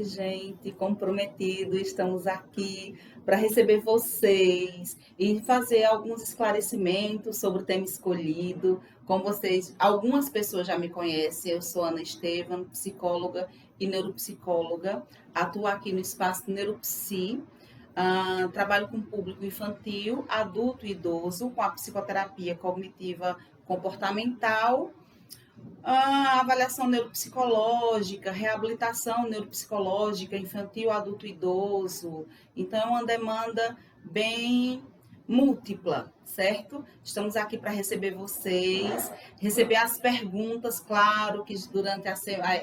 noite, gente. Como prometido, estamos aqui para receber vocês e fazer alguns esclarecimentos sobre o tema escolhido. Como vocês, algumas pessoas já me conhecem, eu sou Ana Estevam, psicóloga e neuropsicóloga. Atuo aqui no espaço Neuropsi. Trabalho com público infantil, adulto e idoso, com a psicoterapia cognitiva comportamental, avaliação neuropsicológica, reabilitação neuropsicológica infantil, adulto e idoso. Então, é uma demanda bem múltipla, certo? Estamos aqui para receber vocês, receber as perguntas, claro, que durante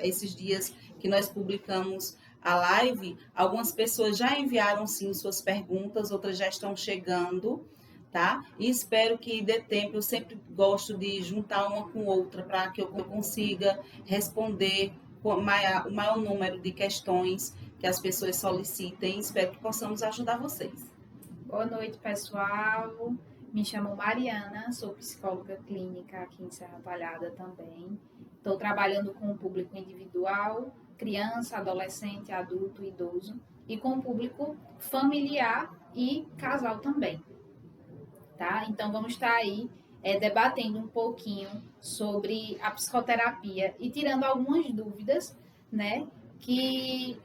esses dias que nós publicamos a live, algumas pessoas já enviaram sim suas perguntas, outras já estão chegando, tá? E espero que dê tempo. Eu sempre gosto de juntar uma com outra para que eu consiga responder o maior número de questões que as pessoas solicitem. Espero que possamos ajudar vocês. Boa noite, pessoal. Me chamo Mariana, sou psicóloga clínica aqui em Serra Talhada também. Estou trabalhando com o público individual, criança, adolescente, adulto, idoso, e com o público familiar e casal também. Tá? Então, vamos estar aí debatendo um pouquinho sobre a psicoterapia e tirando algumas dúvidas, né, que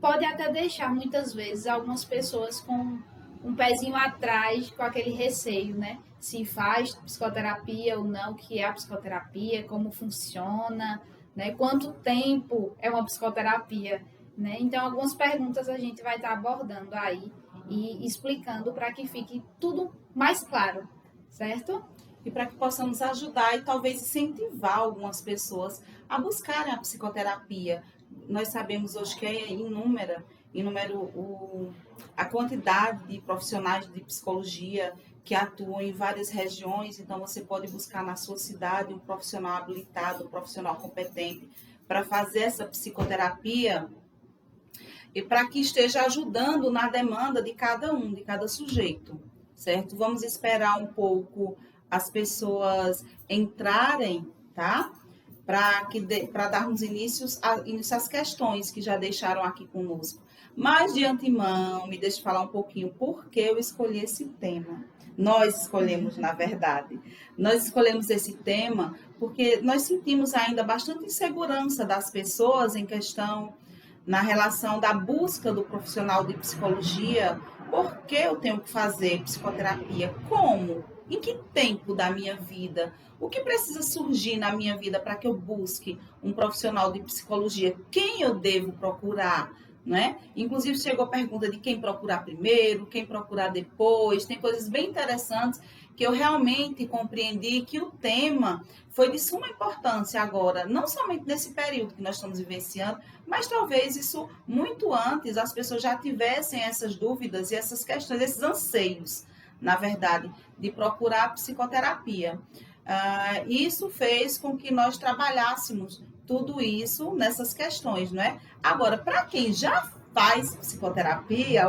pode até deixar, muitas vezes, algumas pessoas com um pezinho atrás, com aquele receio, né, se faz psicoterapia ou não, o que é a psicoterapia, como funciona, né, quanto tempo é uma psicoterapia, né? Então, algumas perguntas a gente vai estar abordando aí e explicando para que fique tudo mais claro, certo? E para que possamos ajudar e talvez incentivar algumas pessoas a buscarem a psicoterapia. Nós sabemos hoje que é inúmero a quantidade de profissionais de psicologia que atuam em várias regiões, então você pode buscar na sua cidade um profissional habilitado, um profissional competente para fazer essa psicoterapia e para que esteja ajudando na demanda de cada sujeito, certo? Vamos esperar um pouco as pessoas entrarem, tá? Para darmos início às questões que já deixaram aqui conosco. Mas, de antemão, me deixe falar um pouquinho por que eu escolhi esse tema. Nós escolhemos, na verdade. Nós escolhemos esse tema porque nós sentimos ainda bastante insegurança das pessoas em questão na relação da busca do profissional de psicologia. Por que eu tenho que fazer psicoterapia? Como? Em que tempo da minha vida? O que precisa surgir na minha vida para que eu busque um profissional de psicologia? Quem eu devo procurar? Né? Inclusive chegou a pergunta de quem procurar primeiro, quem procurar depois. Tem coisas bem interessantes que eu realmente compreendi que o tema foi de suma importância agora, não somente nesse período que nós estamos vivenciando, mas talvez isso muito antes as pessoas já tivessem essas dúvidas e essas questões, esses anseios, na verdade, de procurar psicoterapia. Isso fez com que nós trabalhássemos tudo isso nessas questões, não é? Agora, para quem já faz psicoterapia,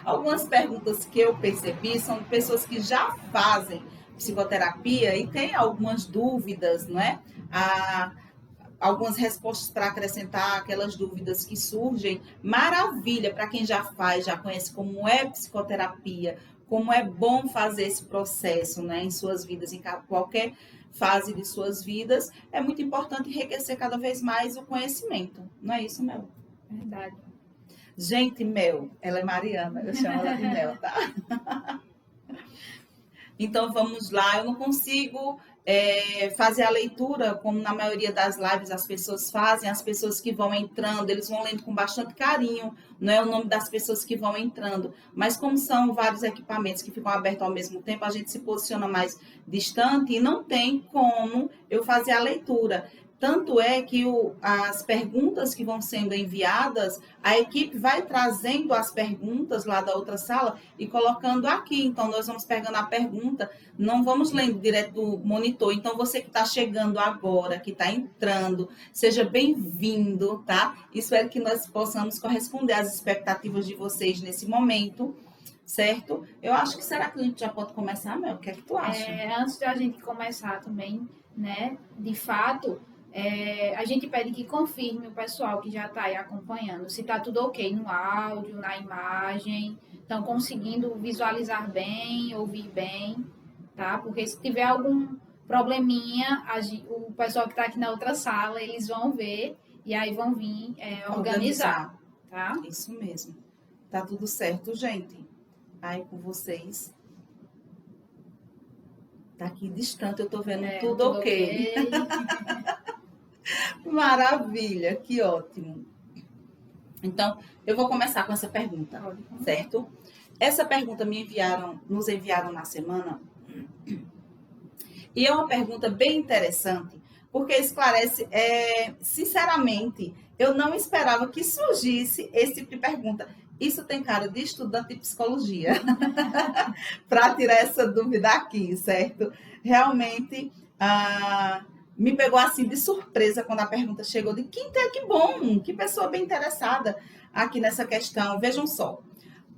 algumas perguntas que eu percebi são de pessoas que já fazem psicoterapia e têm algumas dúvidas, não é? Algumas respostas para acrescentar aquelas dúvidas que surgem. Maravilha para quem já faz, já conhece como é psicoterapia, como é bom fazer esse processo, né, em suas vidas, em qualquer fase de suas vidas. É muito importante enriquecer cada vez mais o conhecimento. Não é isso, Mel? Verdade. Gente, Mel, ela é Mariana, eu chamo ela de Mel, tá? Então, vamos lá. Eu não consigo fazer a leitura, como na maioria das lives as pessoas fazem, as pessoas que vão entrando, eles vão lendo com bastante carinho, não é o nome das pessoas que vão entrando, mas como são vários equipamentos que ficam abertos ao mesmo tempo, a gente se posiciona mais distante e não tem como eu fazer a leitura. Tanto é que as perguntas que vão sendo enviadas, a equipe vai trazendo as perguntas lá da outra sala e colocando aqui. Então, nós vamos pegando a pergunta, não vamos lendo direto do monitor. Então, você que está chegando agora, que está entrando, seja bem-vindo, tá? Espero que nós possamos corresponder às expectativas de vocês nesse momento, certo? Eu acho que será que a gente já pode começar, Mel? O que é que tu acha? Antes da gente começar também, né, de fato, A gente pede que confirme o pessoal que já está aí acompanhando, se está tudo ok no áudio, na imagem, estão conseguindo visualizar bem, ouvir bem, tá? Porque se tiver algum probleminha, o pessoal que está aqui na outra sala, eles vão ver e aí vão vir organizar, tá? Isso mesmo. Tá tudo certo, gente. Aí com vocês. Tá aqui distante, eu tô vendo tudo ok. Maravilha, que ótimo. Então, eu vou começar com essa pergunta, certo? Essa pergunta nos enviaram na semana. E é uma pergunta bem interessante, porque esclarece, sinceramente, eu não esperava que surgisse esse tipo de pergunta. Isso tem cara de estudante de psicologia, para tirar essa dúvida aqui, certo? Realmente, me pegou assim de surpresa quando a pergunta chegou de que bom, que pessoa bem interessada aqui nessa questão. Vejam só,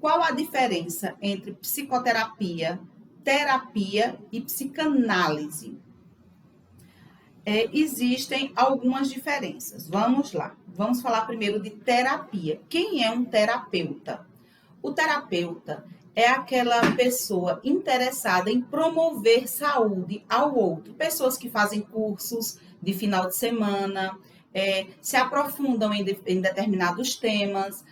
qual a diferença entre psicoterapia, terapia e psicanálise? Existem algumas diferenças. Vamos lá. Vamos falar primeiro de terapia. Quem é um terapeuta? O terapeuta é aquela pessoa interessada em promover saúde ao outro. Pessoas que fazem cursos de final de semana, se aprofundam em determinados temas.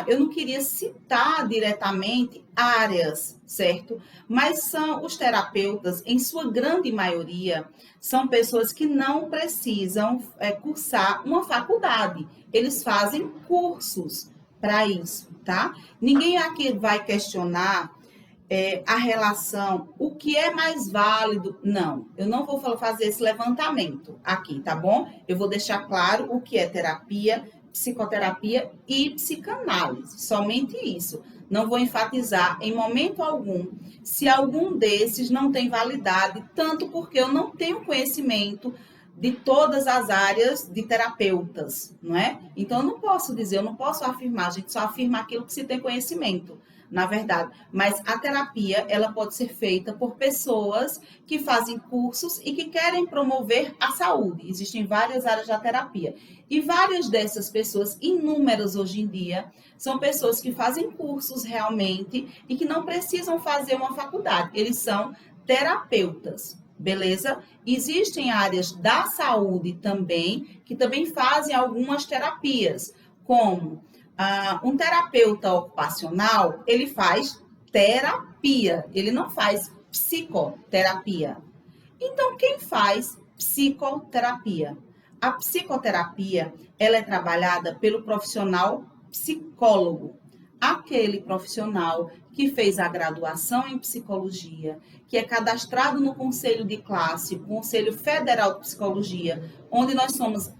Eu não queria citar diretamente áreas, certo? Mas são os terapeutas, em sua grande maioria, são pessoas que não precisam cursar uma faculdade. Eles fazem cursos para isso, tá? Ninguém aqui vai questionar a relação, o que é mais válido. Não, eu não vou fazer esse levantamento aqui, tá bom? Eu vou deixar claro o que é terapia, psicoterapia e psicanálise, somente isso. Não vou enfatizar em momento algum se algum desses não tem validade, tanto porque eu não tenho conhecimento de todas as áreas de terapeutas, não é? Então, eu não posso dizer, eu não posso afirmar, a gente só afirma aquilo que se tem conhecimento, na verdade. Mas a terapia, ela pode ser feita por pessoas que fazem cursos e que querem promover a saúde. Existem várias áreas da terapia. E várias dessas pessoas, inúmeras hoje em dia, são pessoas que fazem cursos realmente e que não precisam fazer uma faculdade. Eles são terapeutas, beleza? Existem áreas da saúde também, que também fazem algumas terapias, como um terapeuta ocupacional, ele faz terapia, ele não faz psicoterapia. Então, quem faz psicoterapia? A psicoterapia, ela é trabalhada pelo profissional psicólogo, aquele profissional que fez a graduação em psicologia, que é cadastrado no Conselho de Classe, o Conselho Federal de Psicologia, onde nós somos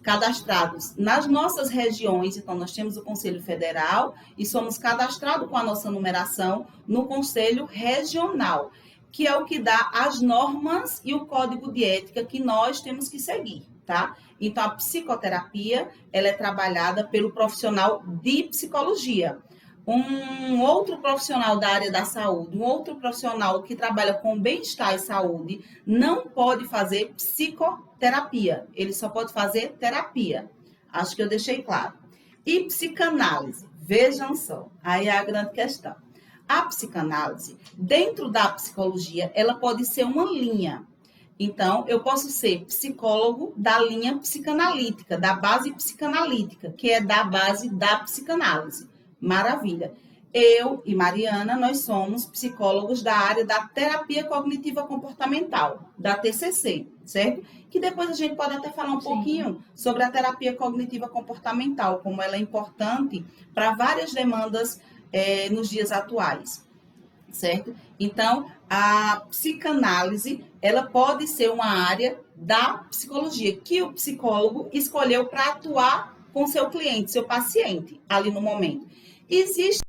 cadastrados nas nossas regiões. Então, nós temos o Conselho Federal e somos cadastrados com a nossa numeração no Conselho Regional, que é o que dá as normas e o código de ética que nós temos que seguir, tá? Então, a psicoterapia, ela é trabalhada pelo profissional de psicologia. Um outro profissional da área da saúde, um outro profissional que trabalha com bem-estar e saúde, não pode fazer psicoterapia. Ele só pode fazer terapia. Acho que eu deixei claro. E psicanálise, vejam só, aí é a grande questão. A psicanálise, dentro da psicologia, ela pode ser uma linha. Então, eu posso ser psicólogo da linha psicanalítica, da base psicanalítica, que é da base da psicanálise. Maravilha. Eu e Mariana, nós somos psicólogos da área da terapia cognitiva comportamental, da TCC, certo? Que depois a gente pode até falar um pouquinho sobre a terapia cognitiva comportamental, como ela é importante para várias demandas nos dias atuais, certo? Então, a psicanálise, ela pode ser uma área da psicologia que o psicólogo escolheu para atuar com seu cliente, seu paciente, ali no momento. Existem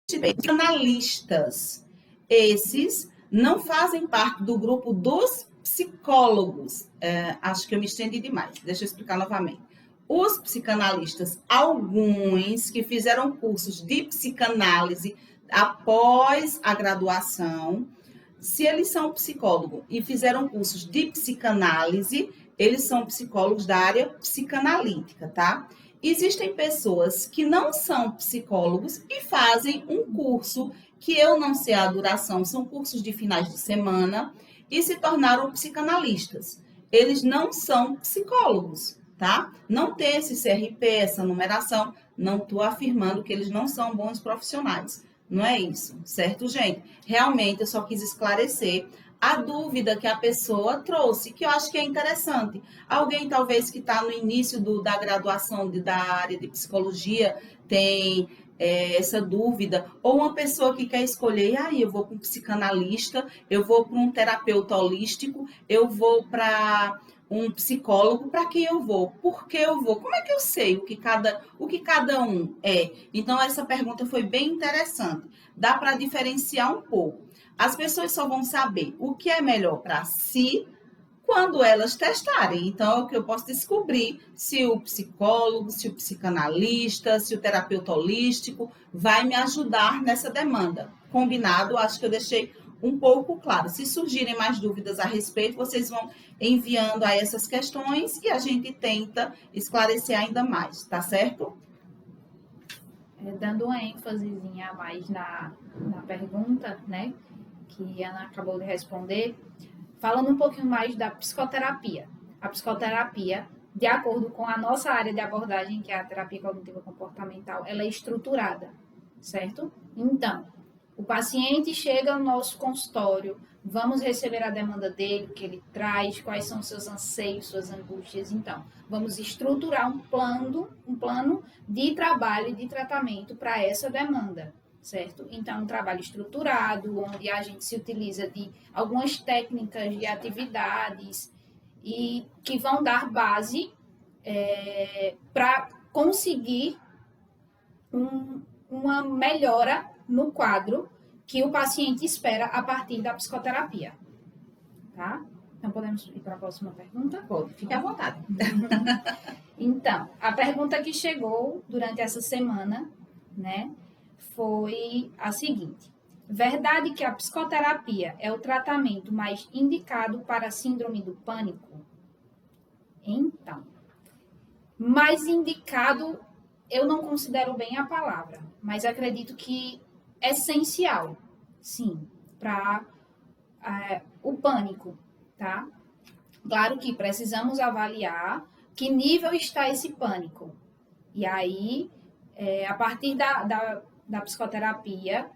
psicanalistas. Esses não fazem parte do grupo dos psicólogos. Acho que eu me estendi demais. Deixa eu explicar novamente. Os psicanalistas, alguns que fizeram cursos de psicanálise após a graduação, Se eles são psicólogo e fizeram cursos de psicanálise, eles são psicólogos da área psicanalítica, tá? Existem pessoas que não são psicólogos e fazem um curso que eu não sei a duração, são cursos de finais de semana e se tornaram psicanalistas. Eles não são psicólogos, tá? Não tem esse CRP, essa numeração, não estou afirmando que eles não são bons profissionais. Não é isso, certo, gente? Realmente eu só quis esclarecer a dúvida que a pessoa trouxe, que eu acho que é interessante. Alguém talvez que está no início da graduação da área de psicologia tem essa dúvida, ou uma pessoa que quer escolher, eu vou para um psicanalista, eu vou para um terapeuta holístico, eu vou para um psicólogo, para quem eu vou? Por que eu vou? Como é que eu sei o que cada um é? Então, essa pergunta foi bem interessante. Dá para diferenciar um pouco. As pessoas só vão saber o que é melhor para si quando elas testarem. Então, é o que eu posso descobrir se o psicólogo, se o psicanalista, se o terapeuta holístico vai me ajudar nessa demanda. Combinado? Acho que eu deixei um pouco claro. Se surgirem mais dúvidas a respeito, vocês vão enviando aí essas questões e a gente tenta esclarecer ainda mais, tá certo? Dando uma ênfasezinha a mais na pergunta, né, que a Ana acabou de responder, falando um pouquinho mais da psicoterapia. A psicoterapia, de acordo com a nossa área de abordagem, que é a terapia cognitiva comportamental, ela é estruturada, certo? Então, o paciente chega ao nosso consultório, vamos receber a demanda dele, o que ele traz, quais são seus anseios, suas angústias. Então, vamos estruturar um plano de trabalho e de tratamento para essa demanda, certo? Então, um trabalho estruturado, onde a gente se utiliza de algumas técnicas de atividades e que vão dar base para conseguir uma melhora no quadro que o paciente espera a partir da psicoterapia, tá? Então, podemos ir para a próxima pergunta? Pode, fique à vontade. Então, a pergunta que chegou durante essa semana, né, foi a seguinte: verdade que a psicoterapia é o tratamento mais indicado para a síndrome do pânico? Então, mais indicado, eu não considero bem a palavra, mas acredito que essencial, sim, para o pânico, tá? Claro que precisamos avaliar que nível está esse pânico. E aí, a partir da psicoterapia,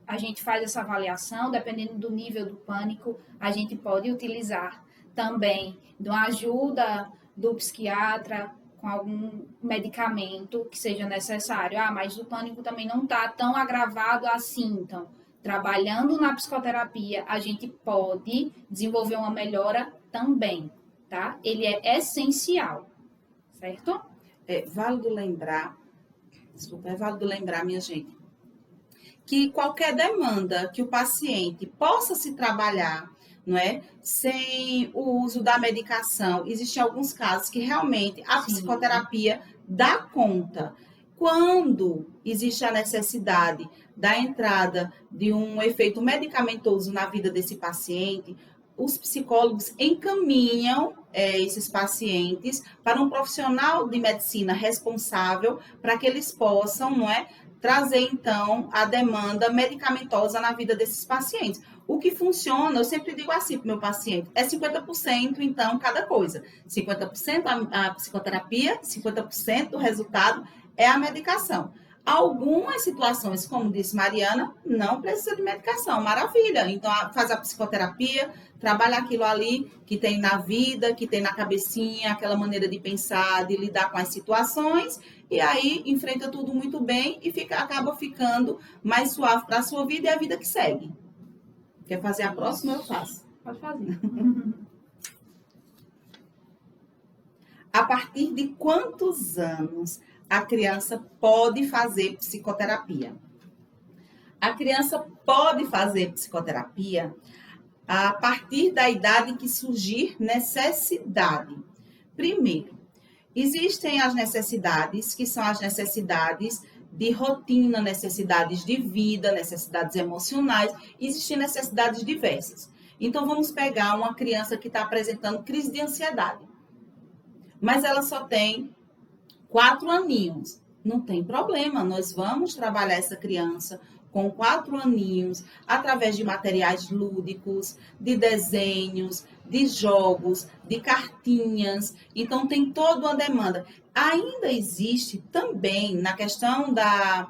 a gente faz essa avaliação, dependendo do nível do pânico, a gente pode utilizar também de uma ajuda do psiquiatra, com algum medicamento que seja necessário. Mas o pânico também não está tão agravado assim. Então, trabalhando na psicoterapia, a gente pode desenvolver uma melhora também, tá? Ele é essencial, certo? É válido lembrar, minha gente, que qualquer demanda que o paciente possa se trabalhar, não é? Sem o uso da medicação. Existem alguns casos que realmente a psicoterapia dá conta. Quando existe a necessidade da entrada de um efeito medicamentoso na vida desse paciente, os psicólogos encaminham esses pacientes para um profissional de medicina responsável para que eles possam, não é, trazer, então, a demanda medicamentosa na vida desses pacientes. O que funciona, eu sempre digo assim para o meu paciente, é 50%, então, cada coisa. 50% a psicoterapia, 50% do resultado é a medicação. Algumas situações, como disse Mariana, não precisa de medicação, maravilha. Então, faz a psicoterapia, trabalha aquilo ali que tem na vida, que tem na cabecinha, aquela maneira de pensar, de lidar com as situações, e aí enfrenta tudo muito bem e acaba ficando mais suave para a sua vida e a vida que segue. Quer fazer a próxima? Eu faço. Pode fazer. A partir de quantos anos a criança pode fazer psicoterapia? A criança pode fazer psicoterapia a partir da idade que surgir necessidade. Primeiro, existem as necessidades, que são as necessidades de rotina, necessidades de vida, necessidades emocionais, existem necessidades diversas. Então, vamos pegar uma criança que está apresentando crise de ansiedade, mas ela só tem 4 aninhos. Não tem problema, nós vamos trabalhar essa criança com 4 aninhos, através de materiais lúdicos, de desenhos, de jogos, de cartinhas. Então, tem toda uma demanda. Ainda existe também, na questão da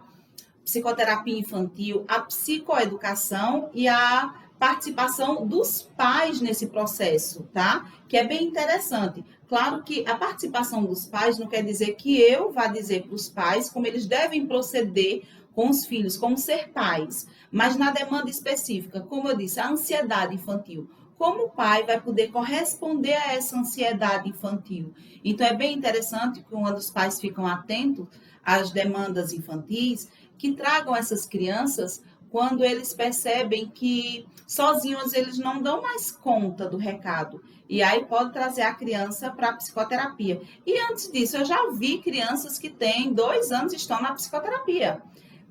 psicoterapia infantil, a psicoeducação e a participação dos pais nesse processo, tá? Que é bem interessante. Claro que a participação dos pais não quer dizer que eu vá dizer para os pais como eles devem proceder com os filhos, como ser pais, mas na demanda específica, como eu disse, a ansiedade infantil. Como o pai vai poder corresponder a essa ansiedade infantil? Então, é bem interessante que quando os pais ficam atentos às demandas infantis, que tragam essas crianças quando eles percebem que sozinhos eles não dão mais conta do recado. E aí pode trazer a criança para a psicoterapia. E antes disso, eu já vi crianças que têm 2 anos e estão na psicoterapia.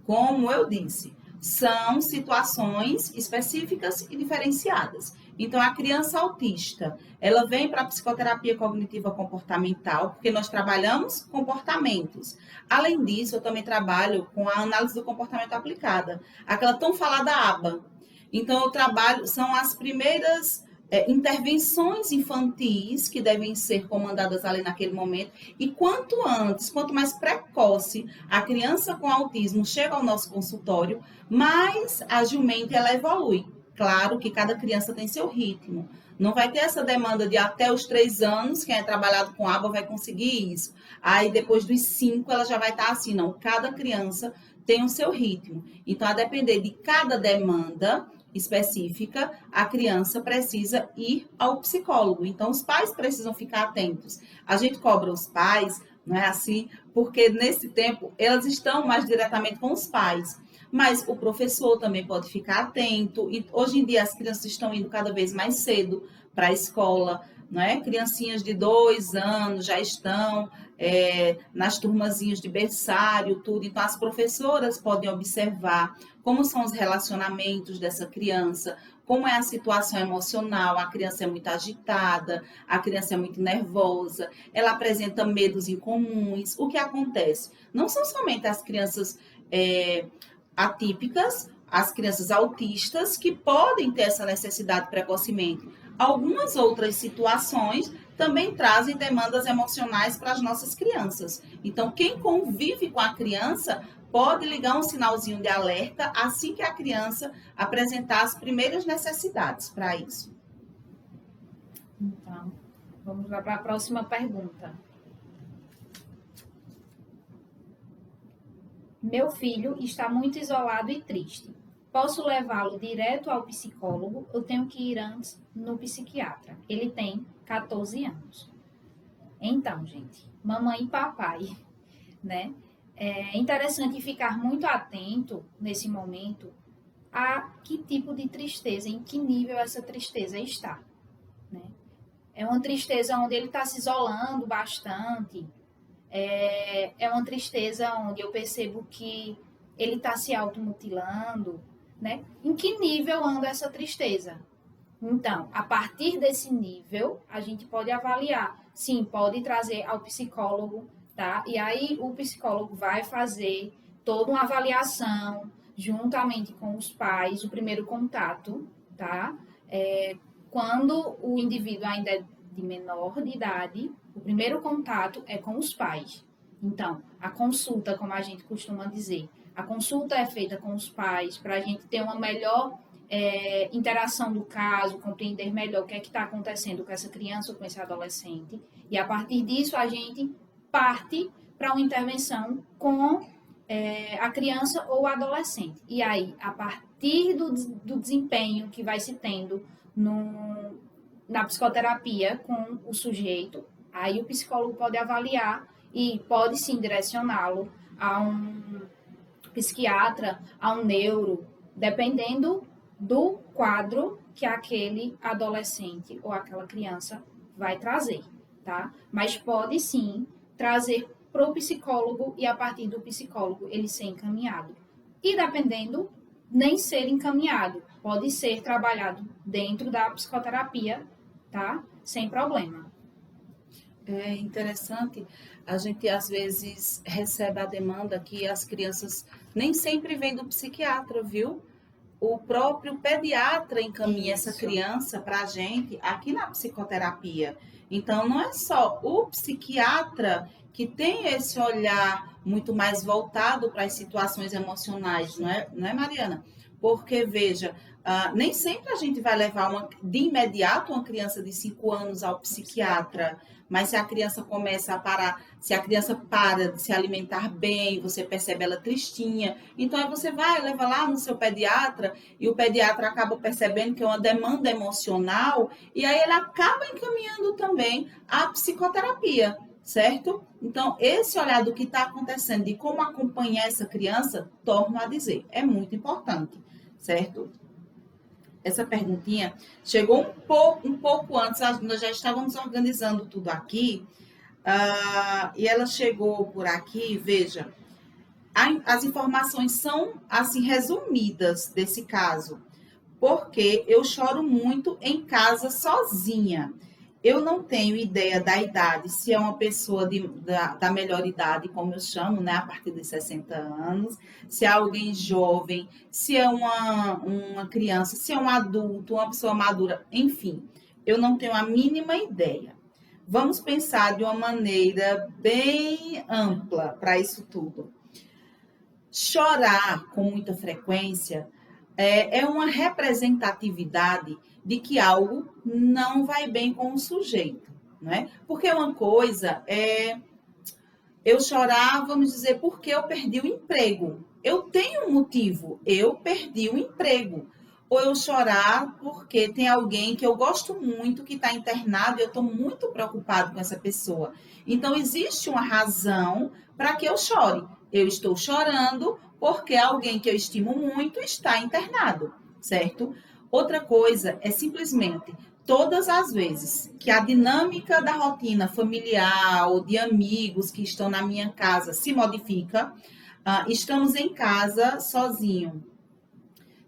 Como eu disse, são situações específicas e diferenciadas. Então, a criança autista, ela vem para a psicoterapia cognitiva comportamental, porque nós trabalhamos comportamentos. Além disso, eu também trabalho com a análise do comportamento aplicada, aquela tão falada aba. Então, eu trabalho, são as primeiras intervenções infantis que devem ser comandadas ali naquele momento. E quanto antes, quanto mais precoce a criança com autismo chega ao nosso consultório, mais agilmente ela evolui. Claro que cada criança tem seu ritmo. Não vai ter essa demanda de até os 3 anos, quem é trabalhado com aba vai conseguir isso. Aí depois dos 5 ela já vai estar assim, não. Cada criança tem o seu ritmo. Então, a depender de cada demanda específica, a criança precisa ir ao psicólogo. Então, os pais precisam ficar atentos. A gente cobra os pais, não é assim? Porque nesse tempo elas estão mais diretamente com os pais. Mas o professor também pode ficar atento. E hoje em dia as crianças estão indo cada vez mais cedo para a escola, não é? Criancinhas de 2 anos já estão nas turmazinhas de berçário, tudo. Então, as professoras podem observar como são os relacionamentos dessa criança, como é a situação emocional, a criança é muito agitada, a criança é muito nervosa, ela apresenta medos incomuns. O que acontece? Não são somente as crianças atípicas, as crianças autistas que podem ter essa necessidade precocemente. Algumas outras situações também trazem demandas emocionais para as nossas crianças. Então, quem convive com a criança pode ligar um sinalzinho de alerta assim que a criança apresentar as primeiras necessidades para isso. Então, vamos lá para a próxima pergunta. Meu filho está muito isolado e triste. Posso levá-lo direto ao psicólogo? Eu tenho que ir antes no psiquiatra. Ele tem 14 anos. Então, gente, mamãe e papai, né? É interessante ficar muito atento nesse momento a que tipo de tristeza, em que nível essa tristeza está, né? É uma tristeza onde ele está se isolando bastante, é uma tristeza onde eu percebo que ele está se automutilando, né? Em que nível anda essa tristeza? Então, a partir desse nível, a gente pode avaliar. Sim, pode trazer ao psicólogo, tá? E aí o psicólogo vai fazer toda uma avaliação juntamente com os pais, o primeiro contato, tá? Quando o indivíduo ainda é de menor de idade, o primeiro contato é com os pais. Então, a consulta, como a gente costuma dizer, a consulta é feita com os pais para a gente ter uma melhor interação do caso, compreender melhor o que é que está acontecendo com essa criança ou com esse adolescente. E a partir disso, a gente parte para uma intervenção com a criança ou o adolescente. E aí, a partir do desempenho que vai se tendo na psicoterapia com o sujeito, aí o psicólogo pode avaliar e pode sim direcioná-lo a um psiquiatra, a um neuro, dependendo do quadro que aquele adolescente ou aquela criança vai trazer, tá? Mas pode sim trazer para o psicólogo e a partir do psicólogo ele ser encaminhado. E dependendo, nem ser encaminhado, pode ser trabalhado dentro da psicoterapia, tá? Sem problema. É interessante, a gente às vezes recebe a demanda que as crianças nem sempre vêm do psiquiatra, viu? O próprio pediatra encaminha essa Isso. criança para a gente aqui na psicoterapia. Então, não é só o psiquiatra que tem esse olhar muito mais voltado para as situações emocionais, não é, Mariana? Porque, veja, nem sempre a gente vai levar de imediato uma criança de 5 anos ao psiquiatra, mas se a criança começa a parar, se a criança para de se alimentar bem, você percebe ela tristinha, então aí você vai, leva lá no seu pediatra, e o pediatra acaba percebendo que é uma demanda emocional, e aí ele acaba encaminhando também a psicoterapia, certo? Então, esse olhar do que está acontecendo, de como acompanhar essa criança, torno a dizer, é muito importante, certo? Essa perguntinha chegou um pouco antes, nós já estávamos organizando tudo aqui, e ela chegou por aqui, veja, as informações são, assim, resumidas desse caso, porque eu choro muito em casa sozinha. Eu não tenho ideia da idade, se é uma pessoa da melhor idade, como eu chamo, né, a partir dos 60 anos, se é alguém jovem, se é uma criança, se é um adulto, uma pessoa madura, enfim, eu não tenho a mínima ideia. Vamos pensar de uma maneira bem ampla para isso tudo. Chorar com muita frequência é uma representatividade de que algo não vai bem com o sujeito, né? Porque uma coisa é eu chorar, vamos dizer, porque eu perdi o emprego. Eu tenho um motivo, eu perdi o emprego. Ou eu chorar porque tem alguém que eu gosto muito que está internado e eu estou muito preocupado com essa pessoa. Então, existe uma razão para que eu chore. Eu estou chorando porque alguém que eu estimo muito está internado, certo? Outra coisa é simplesmente todas as vezes que a dinâmica da rotina familiar ou de amigos que estão na minha casa se modifica, estamos em casa sozinho,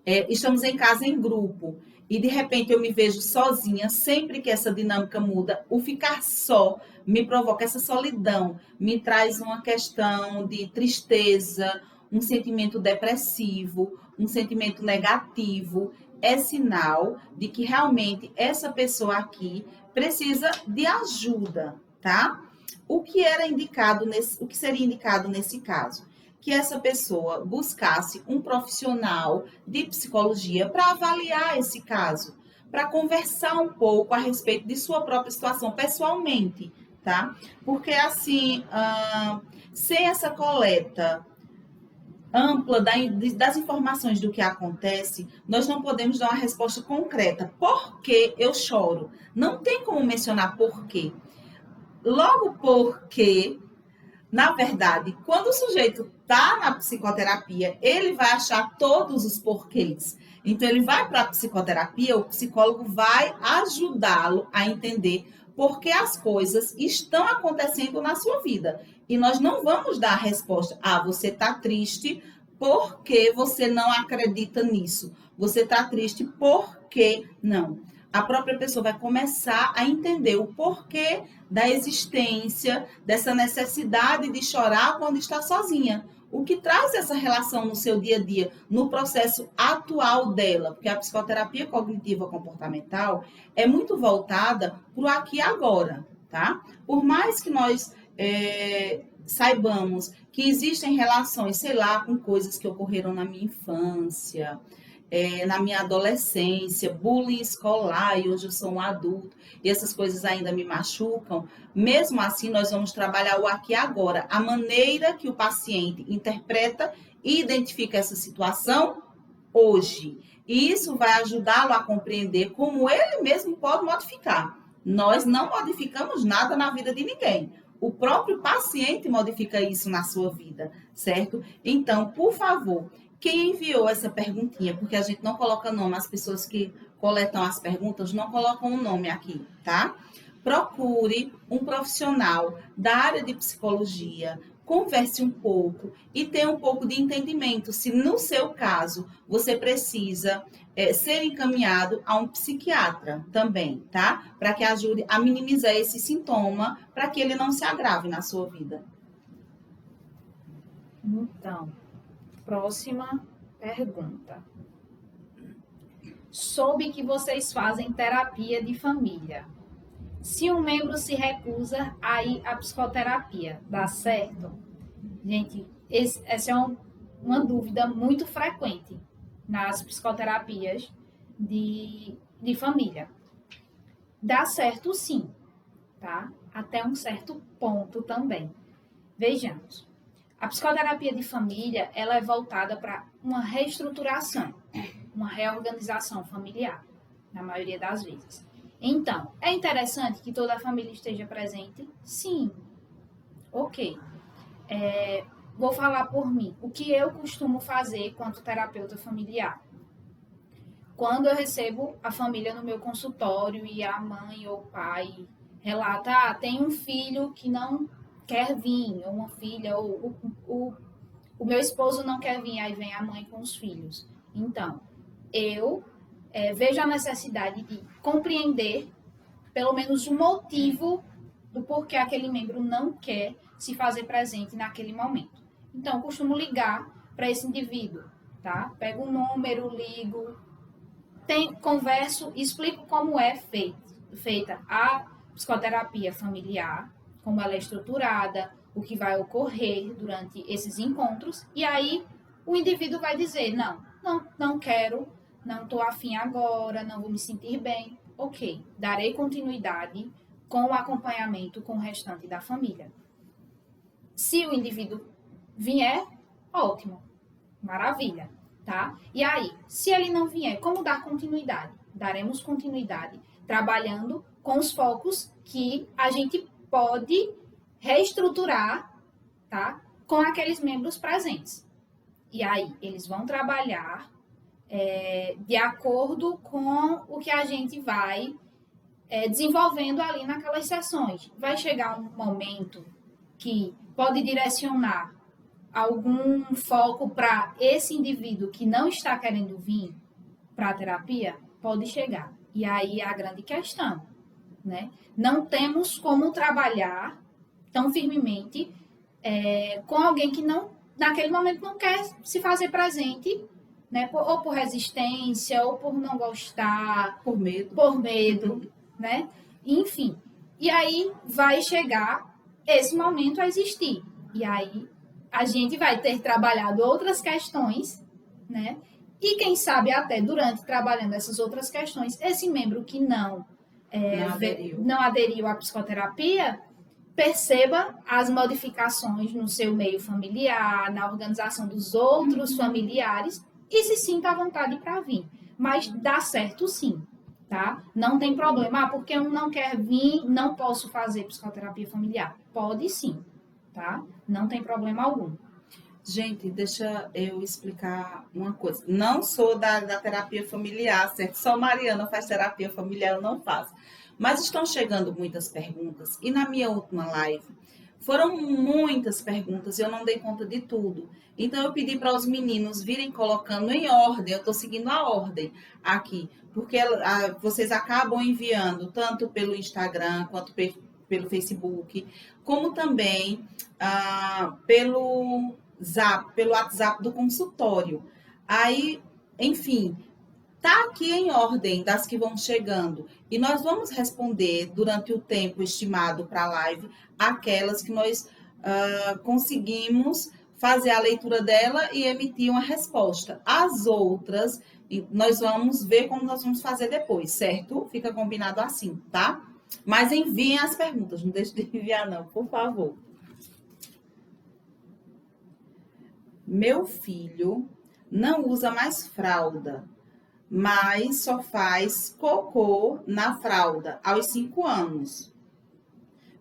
estamos em casa em grupo, e de repente eu me vejo sozinha, sempre que essa dinâmica muda, o ficar só me provoca essa solidão, me traz uma questão de tristeza, um sentimento depressivo, um sentimento negativo, é sinal de que realmente essa pessoa aqui precisa de ajuda, tá? O que seria indicado nesse caso? Que essa pessoa buscasse um profissional de psicologia para avaliar esse caso, para conversar um pouco a respeito de sua própria situação pessoalmente, tá? Porque assim, sem essa coleta ampla das informações do que acontece, nós não podemos dar uma resposta concreta. Por que eu choro? Não tem como mencionar por quê. Logo porque, na verdade, quando o sujeito está na psicoterapia, ele vai achar todos os porquês. Então, ele vai para a psicoterapia, o psicólogo vai ajudá-lo a entender por que as coisas estão acontecendo na sua vida. E nós não vamos dar a resposta, você está triste porque você não acredita nisso. Você está triste porque não. A própria pessoa vai começar a entender o porquê da existência, dessa necessidade de chorar quando está sozinha. O que traz essa relação no seu dia a dia, no processo atual dela, porque a psicoterapia cognitiva comportamental é muito voltada para o aqui e agora, tá? Por mais que nós saibamos que existem relações, sei lá, com coisas que ocorreram na minha infância, na minha adolescência, bullying escolar, e hoje eu sou um adulto, e essas coisas ainda me machucam, mesmo assim nós vamos trabalhar o aqui e agora, a maneira que o paciente interpreta e identifica essa situação hoje. E isso vai ajudá-lo a compreender como ele mesmo pode modificar. Nós não modificamos nada na vida de ninguém. O próprio paciente modifica isso na sua vida, certo? Então, por favor, quem enviou essa perguntinha, porque a gente não coloca nome, as pessoas que coletam as perguntas não colocam o nome aqui, tá? procure um profissional da área de psicologia, converse um pouco e tenha um pouco de entendimento se no seu caso você precisa ser encaminhado a um psiquiatra também, tá? Para que ajude a minimizar esse sintoma, para que ele não se agrave na sua vida. Então, próxima pergunta. Soube que vocês fazem terapia de família. Se um membro se recusa a ir à psicoterapia, dá certo? Gente, essa é uma dúvida muito frequente nas psicoterapias de família. Dá certo sim, tá? Até um certo ponto também. Vejamos. A psicoterapia de família, ela é voltada para uma reestruturação, uma reorganização familiar, na maioria das vezes. Então, é interessante que toda a família esteja presente? Sim. Ok. Vou falar por mim. O que eu costumo fazer quanto terapeuta familiar? Quando eu recebo a família no meu consultório e a mãe ou o pai relata, tem um filho que não quer vir, ou uma filha, ou o meu esposo não quer vir, aí vem a mãe com os filhos. Então, eu vejo a necessidade de compreender pelo menos o motivo do porquê aquele membro não quer se fazer presente naquele momento. Então, eu costumo ligar para esse indivíduo, tá? Pego um número, ligo, converso, explico como é feita a psicoterapia familiar, como ela é estruturada, o que vai ocorrer durante esses encontros, e aí o indivíduo vai dizer, não quero, não estou afim agora, não vou me sentir bem. Ok, darei continuidade com o acompanhamento com o restante da família. Se o indivíduo vier, ótimo, maravilha, tá? E aí, se ele não vier, como dar continuidade? Daremos continuidade trabalhando com os focos que a gente pode reestruturar, tá? Com aqueles membros presentes. E aí, eles vão trabalhar de acordo com o que a gente vai desenvolvendo ali naquelas sessões. Vai chegar um momento que pode direcionar algum foco para esse indivíduo que não está querendo vir para a terapia? Pode chegar. E aí é a grande questão, né? Não temos como trabalhar tão firmemente com alguém que não, naquele momento, não quer se fazer presente, né? Ou por resistência, ou por não gostar. Por medo. Por medo, né? Enfim. E aí vai chegar esse momento a existir. E aí a gente vai ter trabalhado outras questões, né? E quem sabe até durante trabalhando essas outras questões, esse membro que não aderiu à psicoterapia, perceba as modificações no seu meio familiar, na organização dos outros familiares e se sinta à vontade para vir. Mas dá certo sim, tá? Não tem problema. Porque um não quer vir, não posso fazer psicoterapia familiar. Pode sim, tá? Não tem problema algum. Gente, deixa eu explicar uma coisa. Não sou da terapia familiar, certo? Só Mariana faz terapia familiar, eu não faço. Mas estão chegando muitas perguntas. E na minha última live, foram muitas perguntas e eu não dei conta de tudo. Então, eu pedi para os meninos virem colocando em ordem. Eu estou seguindo a ordem aqui. Porque vocês acabam enviando tanto pelo Instagram quanto pelo Facebook, como também pelo WhatsApp do consultório. Aí, enfim, tá aqui em ordem das que vão chegando. E nós vamos responder durante o tempo estimado para a live aquelas que nós conseguimos fazer a leitura dela e emitir uma resposta. As outras, nós vamos ver como nós vamos fazer depois, certo? Fica combinado assim, tá? Mas enviem as perguntas, não deixe de enviar não, por favor. Meu filho não usa mais fralda, mas só faz cocô na fralda aos 5 anos.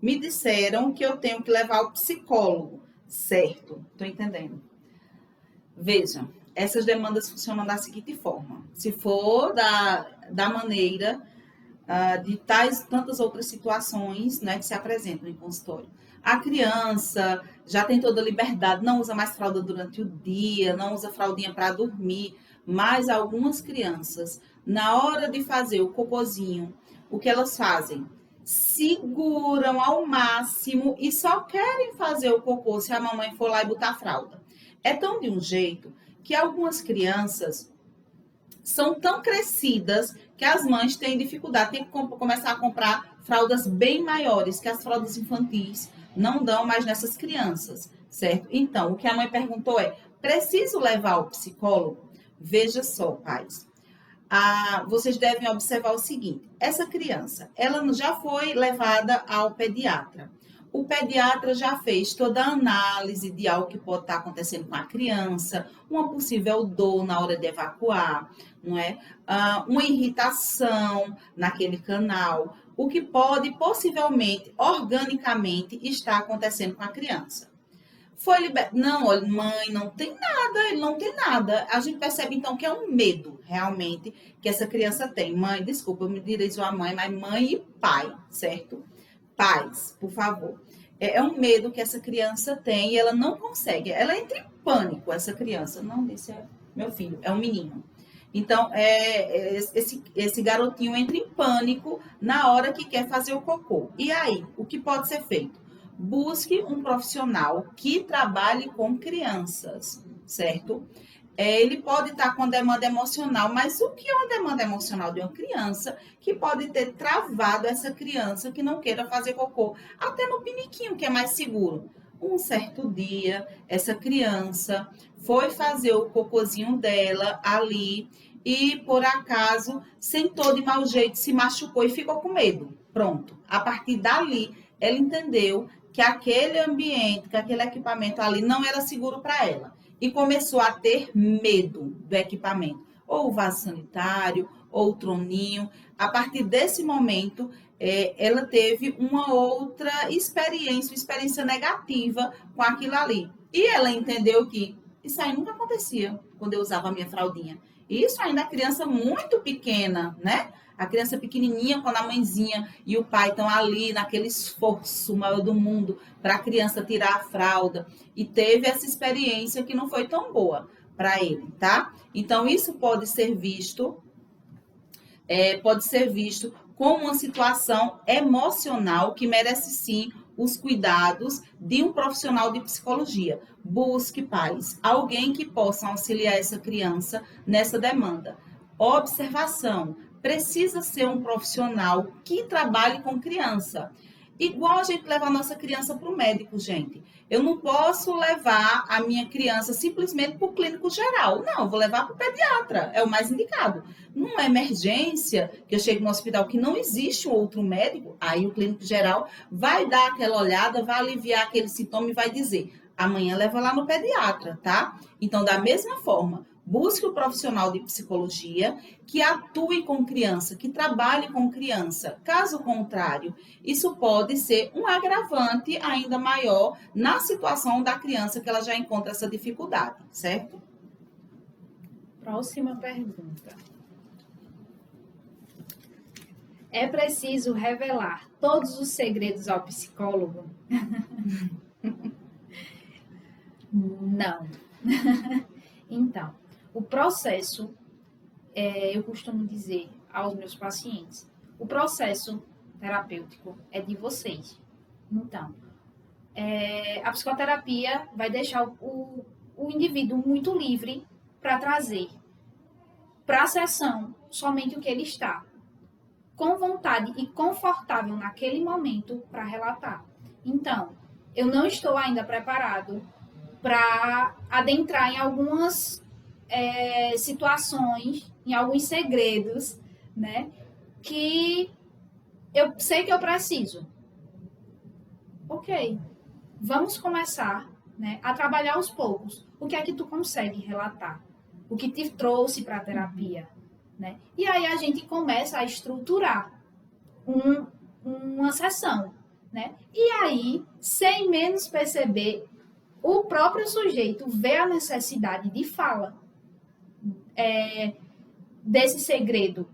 Me disseram que eu tenho que levar ao psicólogo. Certo, estou entendendo. Vejam, essas demandas funcionam da seguinte forma. Se for da maneira de tantas outras situações, né, que se apresentam em consultório. A criança já tem toda a liberdade, não usa mais fralda durante o dia, não usa fraldinha para dormir, mas algumas crianças, na hora de fazer o cocôzinho, o que elas fazem? Seguram ao máximo e só querem fazer o cocô se a mamãe for lá e botar a fralda. É tão de um jeito que algumas crianças são tão crescidas que as mães têm dificuldade, tem que começar a comprar fraldas bem maiores, que as fraldas infantis não dão mais nessas crianças, certo? Então, o que a mãe perguntou é: preciso levar ao psicólogo? Veja só, pais. Vocês devem observar o seguinte: essa criança, ela já foi levada ao pediatra. O pediatra já fez toda a análise de algo que pode estar acontecendo com a criança, uma possível dor na hora de evacuar, não é? Uma irritação naquele canal, o que pode possivelmente, organicamente, estar acontecendo com a criança. Foi liberado. Não, olha, mãe, não tem nada, ele não tem nada. A gente percebe então que é um medo, realmente, que essa criança tem. Mãe, desculpa, eu me dirijo à mãe, mas mãe e pai, certo? Pais, por favor. É um medo que essa criança tem e ela não consegue. Ela entra em pânico, essa criança. Não, esse é meu filho, é um menino. Então, esse garotinho entra em pânico na hora que quer fazer o cocô. E aí, o que pode ser feito? Busque um profissional que trabalhe com crianças, certo? Ele pode estar com demanda emocional, mas o que é uma demanda emocional de uma criança que pode ter travado essa criança que não queira fazer cocô, até no piniquinho, que é mais seguro? Um certo dia, essa criança foi fazer o cocôzinho dela ali e, por acaso, sentou de mau jeito, se machucou e ficou com medo. Pronto. A partir dali, ela entendeu que aquele ambiente, que aquele equipamento ali não era seguro para ela. E começou a ter medo do equipamento. Ou o vaso sanitário, ou o troninho. A partir desse momento, ela teve uma outra experiência negativa com aquilo ali. E ela entendeu que isso aí nunca acontecia quando eu usava a minha fraldinha. E isso ainda é criança muito pequena, né? A criança pequenininha, quando a mãezinha e o pai estão ali naquele esforço maior do mundo para a criança tirar a fralda. E teve essa experiência que não foi tão boa para ele, tá? Então, isso pode ser visto como uma situação emocional que merece sim os cuidados de um profissional de psicologia. Busque, pais, alguém que possa auxiliar essa criança nessa demanda. Observação: precisa ser um profissional que trabalhe com criança. Igual a gente leva a nossa criança para o médico, gente. Eu não posso levar a minha criança simplesmente para o clínico geral. Não, vou levar para o pediatra, é o mais indicado. Numa emergência, que eu chego no hospital que não existe um outro médico, aí o clínico geral vai dar aquela olhada, vai aliviar aquele sintoma e vai dizer: amanhã leva lá no pediatra, tá? Então, da mesma forma, busque o profissional de psicologia que atue com criança, que trabalhe com criança. Caso contrário, isso pode ser um agravante ainda maior na situação da criança que ela já encontra essa dificuldade, certo? Próxima pergunta. É preciso revelar todos os segredos ao psicólogo? Não. Então, o processo, eu costumo dizer aos meus pacientes, o processo terapêutico é de vocês. Então, a psicoterapia vai deixar o indivíduo muito livre para trazer para a sessão somente o que ele está com vontade e confortável naquele momento para relatar. Então, eu não estou ainda preparado para adentrar em algumas situações, em alguns segredos, né? Que eu sei que eu preciso. Ok, vamos começar, né, a trabalhar aos poucos. O que é que tu consegue relatar? O que te trouxe para a terapia? Né? E aí a gente começa a estruturar uma sessão. Né? E aí, sem menos perceber, o próprio sujeito vê a necessidade de fala desse segredo,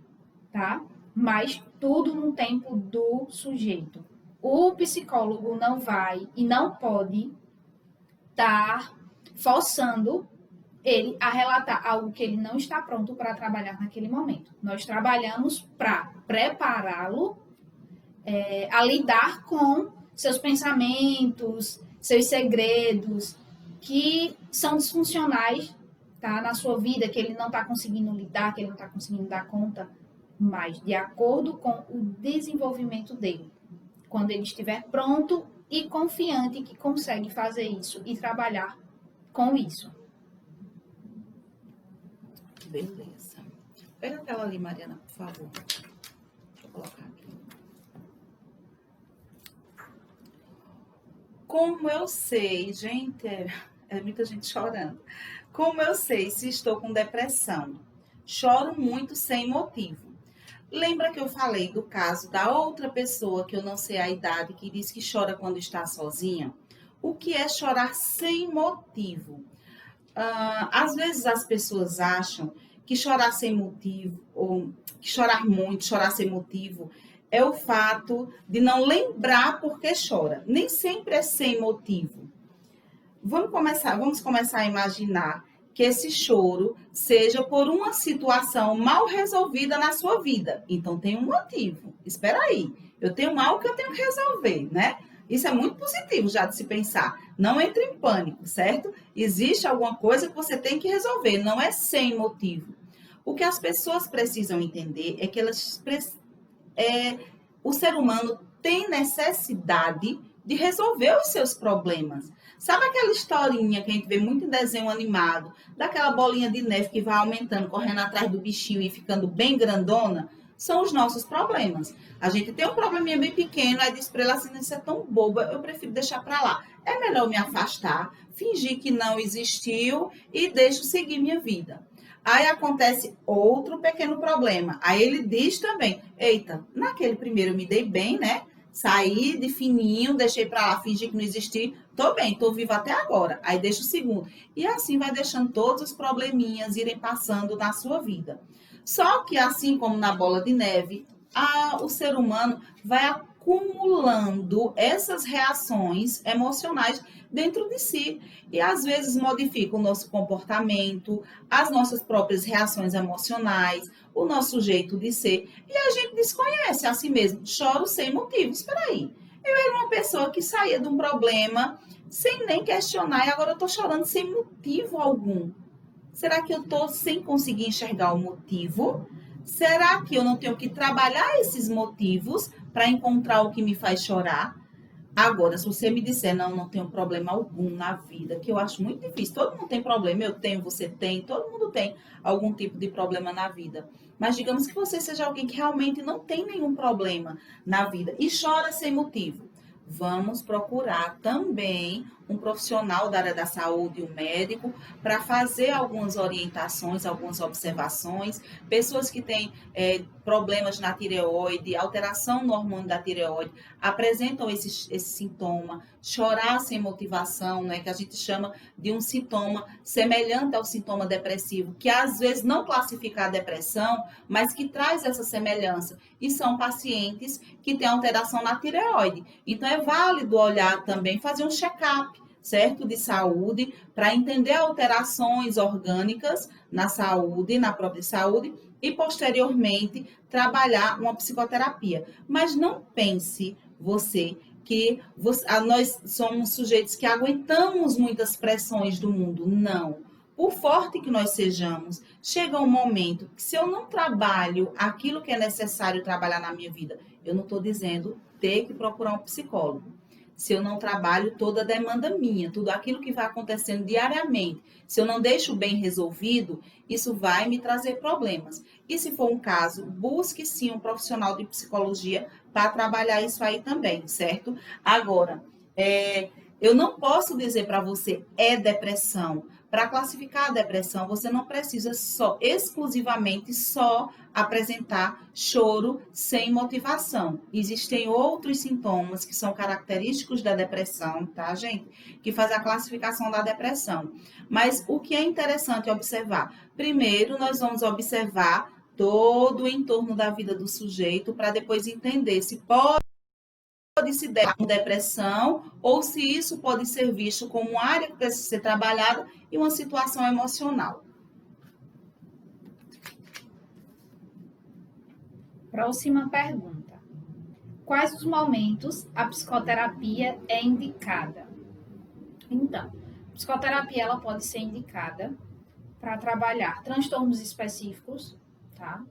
tá? mas tudo no tempo do sujeito. O psicólogo não vai e não pode estar forçando ele a relatar algo que ele não está pronto para trabalhar naquele momento. Nós trabalhamos para prepará-lo a lidar com seus pensamentos, seus segredos, que são disfuncionais, tá, na sua vida, que ele não está conseguindo lidar, que ele não está conseguindo dar conta, mas de acordo com o desenvolvimento dele. Quando ele estiver pronto e confiante que consegue fazer isso e trabalhar com isso. Beleza. Pega aquela ali, Mariana, por favor. Deixa eu colocar aqui. Como eu sei, gente, é muita gente chorando. Como eu sei se estou com depressão? Choro muito sem motivo. Lembra que eu falei do caso da outra pessoa, que eu não sei a idade, que diz que chora quando está sozinha? O que é chorar sem motivo? Às vezes as pessoas acham que chorar sem motivo, ou que chorar muito, chorar sem motivo, é o fato de não lembrar por que chora. Nem sempre é sem motivo. Vamos começar a imaginar que esse choro seja por uma situação mal resolvida na sua vida. Então tem um motivo. Espera aí, eu tenho algo que eu tenho que resolver, né? Isso é muito positivo já de se pensar. Não entre em pânico, certo? Existe alguma coisa que você tem que resolver, não é sem motivo. O que as pessoas precisam entender é que o ser humano tem necessidade de resolver os seus problemas. Sabe aquela historinha que a gente vê muito em desenho animado, daquela bolinha de neve que vai aumentando, correndo atrás do bichinho e ficando bem grandona? São os nossos problemas. A gente tem um probleminha bem pequeno, aí diz para ela assim, isso é tão boba, eu prefiro deixar para lá. É melhor me afastar, fingir que não existiu e deixo seguir minha vida. Aí acontece outro pequeno problema. Aí ele diz também, eita, naquele primeiro eu me dei bem, né? Saí de fininho, deixei para lá, fingi que não existia. Tô bem, tô viva até agora. Aí deixa o segundo. E assim vai deixando todos os probleminhas irem passando na sua vida. Só que assim como na bola de neve, o ser humano vai acumulando essas reações emocionais dentro de si. E às vezes modifica o nosso comportamento, as nossas próprias reações emocionais, o nosso jeito de ser. E a gente desconhece a si mesmo. Choro sem motivo. Espera aí. Eu era uma pessoa que saía de um problema sem nem questionar e agora eu estou chorando sem motivo algum. Será que eu estou sem conseguir enxergar o motivo? Será que eu não tenho que trabalhar esses motivos para encontrar o que me faz chorar? Agora, se você me disser, não, não tenho problema algum na vida, que eu acho muito difícil, todo mundo tem problema, eu tenho, você tem, todo mundo tem algum tipo de problema na vida. Mas digamos que você seja alguém que realmente não tem nenhum problema na vida e chora sem motivo. Vamos procurar também um profissional da área da saúde, um médico, para fazer algumas orientações, algumas observações. Pessoas que têm problemas na tireoide, alteração no hormônio da tireoide, apresentam esse sintoma, chorar sem motivação, né, que a gente chama de um sintoma semelhante ao sintoma depressivo, que às vezes não classifica a depressão, mas que traz essa semelhança. E são pacientes que têm alteração na tireoide. Então, é válido olhar também, fazer um check-up, certo? De saúde, para entender alterações orgânicas na saúde, na própria saúde, e posteriormente trabalhar uma psicoterapia. Mas não pense você que nós somos sujeitos que aguentamos muitas pressões do mundo. Não. Por forte que nós sejamos, chega um momento que se eu não trabalho aquilo que é necessário trabalhar na minha vida, eu não estou dizendo ter que procurar um psicólogo. Se eu não trabalho toda a demanda minha, tudo aquilo que vai acontecendo diariamente, se eu não deixo bem resolvido, isso vai me trazer problemas. E se for um caso, busque sim um profissional de psicologia para trabalhar isso aí também, certo? Agora, eu não posso dizer para você é depressão. Para classificar a depressão, você não precisa exclusivamente apresentar choro sem motivação. Existem outros sintomas que são característicos da depressão, tá, gente? Que faz a classificação da depressão. Mas o que é interessante observar? Primeiro, nós vamos observar todo o entorno da vida do sujeito para depois entender se pode se dar uma depressão ou se isso pode ser visto como uma área que precisa ser trabalhada e uma situação emocional. Próxima pergunta. Quais os momentos a psicoterapia é indicada? Então, a psicoterapia ela pode ser indicada para trabalhar transtornos específicos, tá?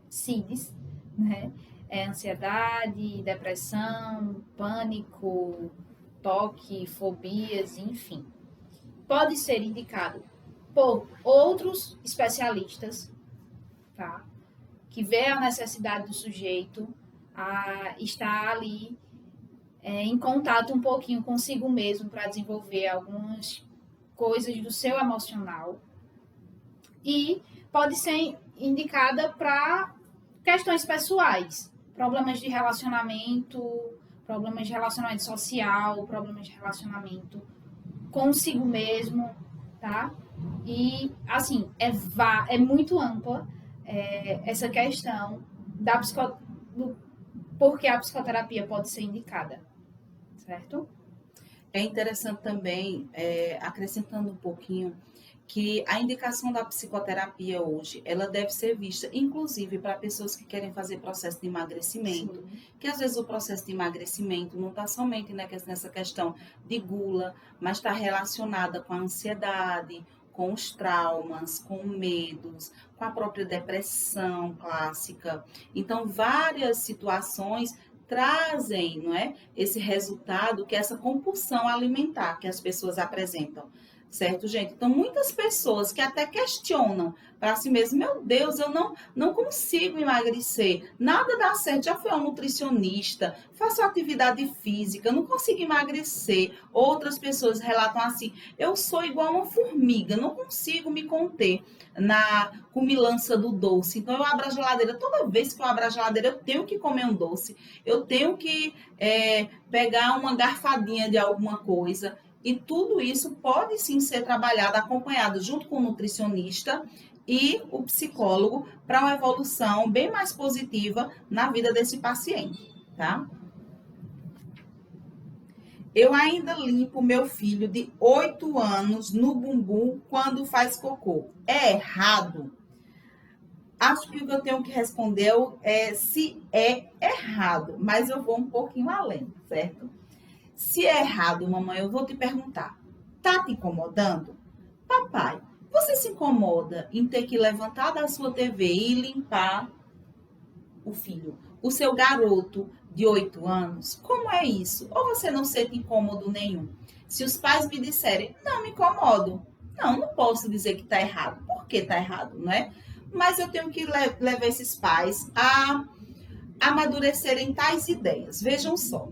CIDs, né? Ansiedade, depressão, pânico, toque, fobias, enfim. Pode ser indicado por outros especialistas, tá? Que vê a necessidade do sujeito a estar ali em contato um pouquinho consigo mesmo para desenvolver algumas coisas do seu emocional. E pode ser indicada para questões pessoais, problemas de relacionamento social, problemas de relacionamento consigo mesmo, tá? E, assim, é muito ampla essa questão porque a psicoterapia pode ser indicada, certo? É interessante também, acrescentando um pouquinho, que a indicação da psicoterapia hoje, ela deve ser vista, inclusive, para pessoas que querem fazer processo de emagrecimento, Sim. que às vezes o processo de emagrecimento não está somente nessa questão de gula, mas está relacionada com a ansiedade, com os traumas, com medos, com a própria depressão clássica. Então, várias situações trazem, não é, esse resultado, que é essa compulsão alimentar que as pessoas apresentam. Certo, gente? Então, muitas pessoas que até questionam para si mesmas, meu Deus, eu não consigo emagrecer, nada dá certo, já fui ao nutricionista, faço atividade física, não consigo emagrecer. Outras pessoas relatam assim, eu sou igual uma formiga, não consigo me conter na cumilança do doce. Então, eu abro a geladeira, toda vez que eu abro a geladeira, eu tenho que comer um doce, eu tenho que pegar uma garfadinha de alguma coisa. E tudo isso pode sim ser trabalhado, acompanhado junto com o nutricionista e o psicólogo para uma evolução bem mais positiva na vida desse paciente, tá? Eu ainda limpo meu filho de 8 anos no bumbum quando faz cocô. É errado? Acho que o que eu tenho que responder é se é errado, mas eu vou um pouquinho além, certo? Se é errado, mamãe, eu vou te perguntar. Tá te incomodando? Papai, você se incomoda em ter que levantar da sua TV e limpar o filho, o seu garoto de 8 anos? Como é isso? Ou você não sente incômodo nenhum? Se os pais me disserem, não me incomodo. Não posso dizer que está errado. Por que está errado, não é? Mas eu tenho que levar esses pais a amadurecerem tais ideias. Vejam só.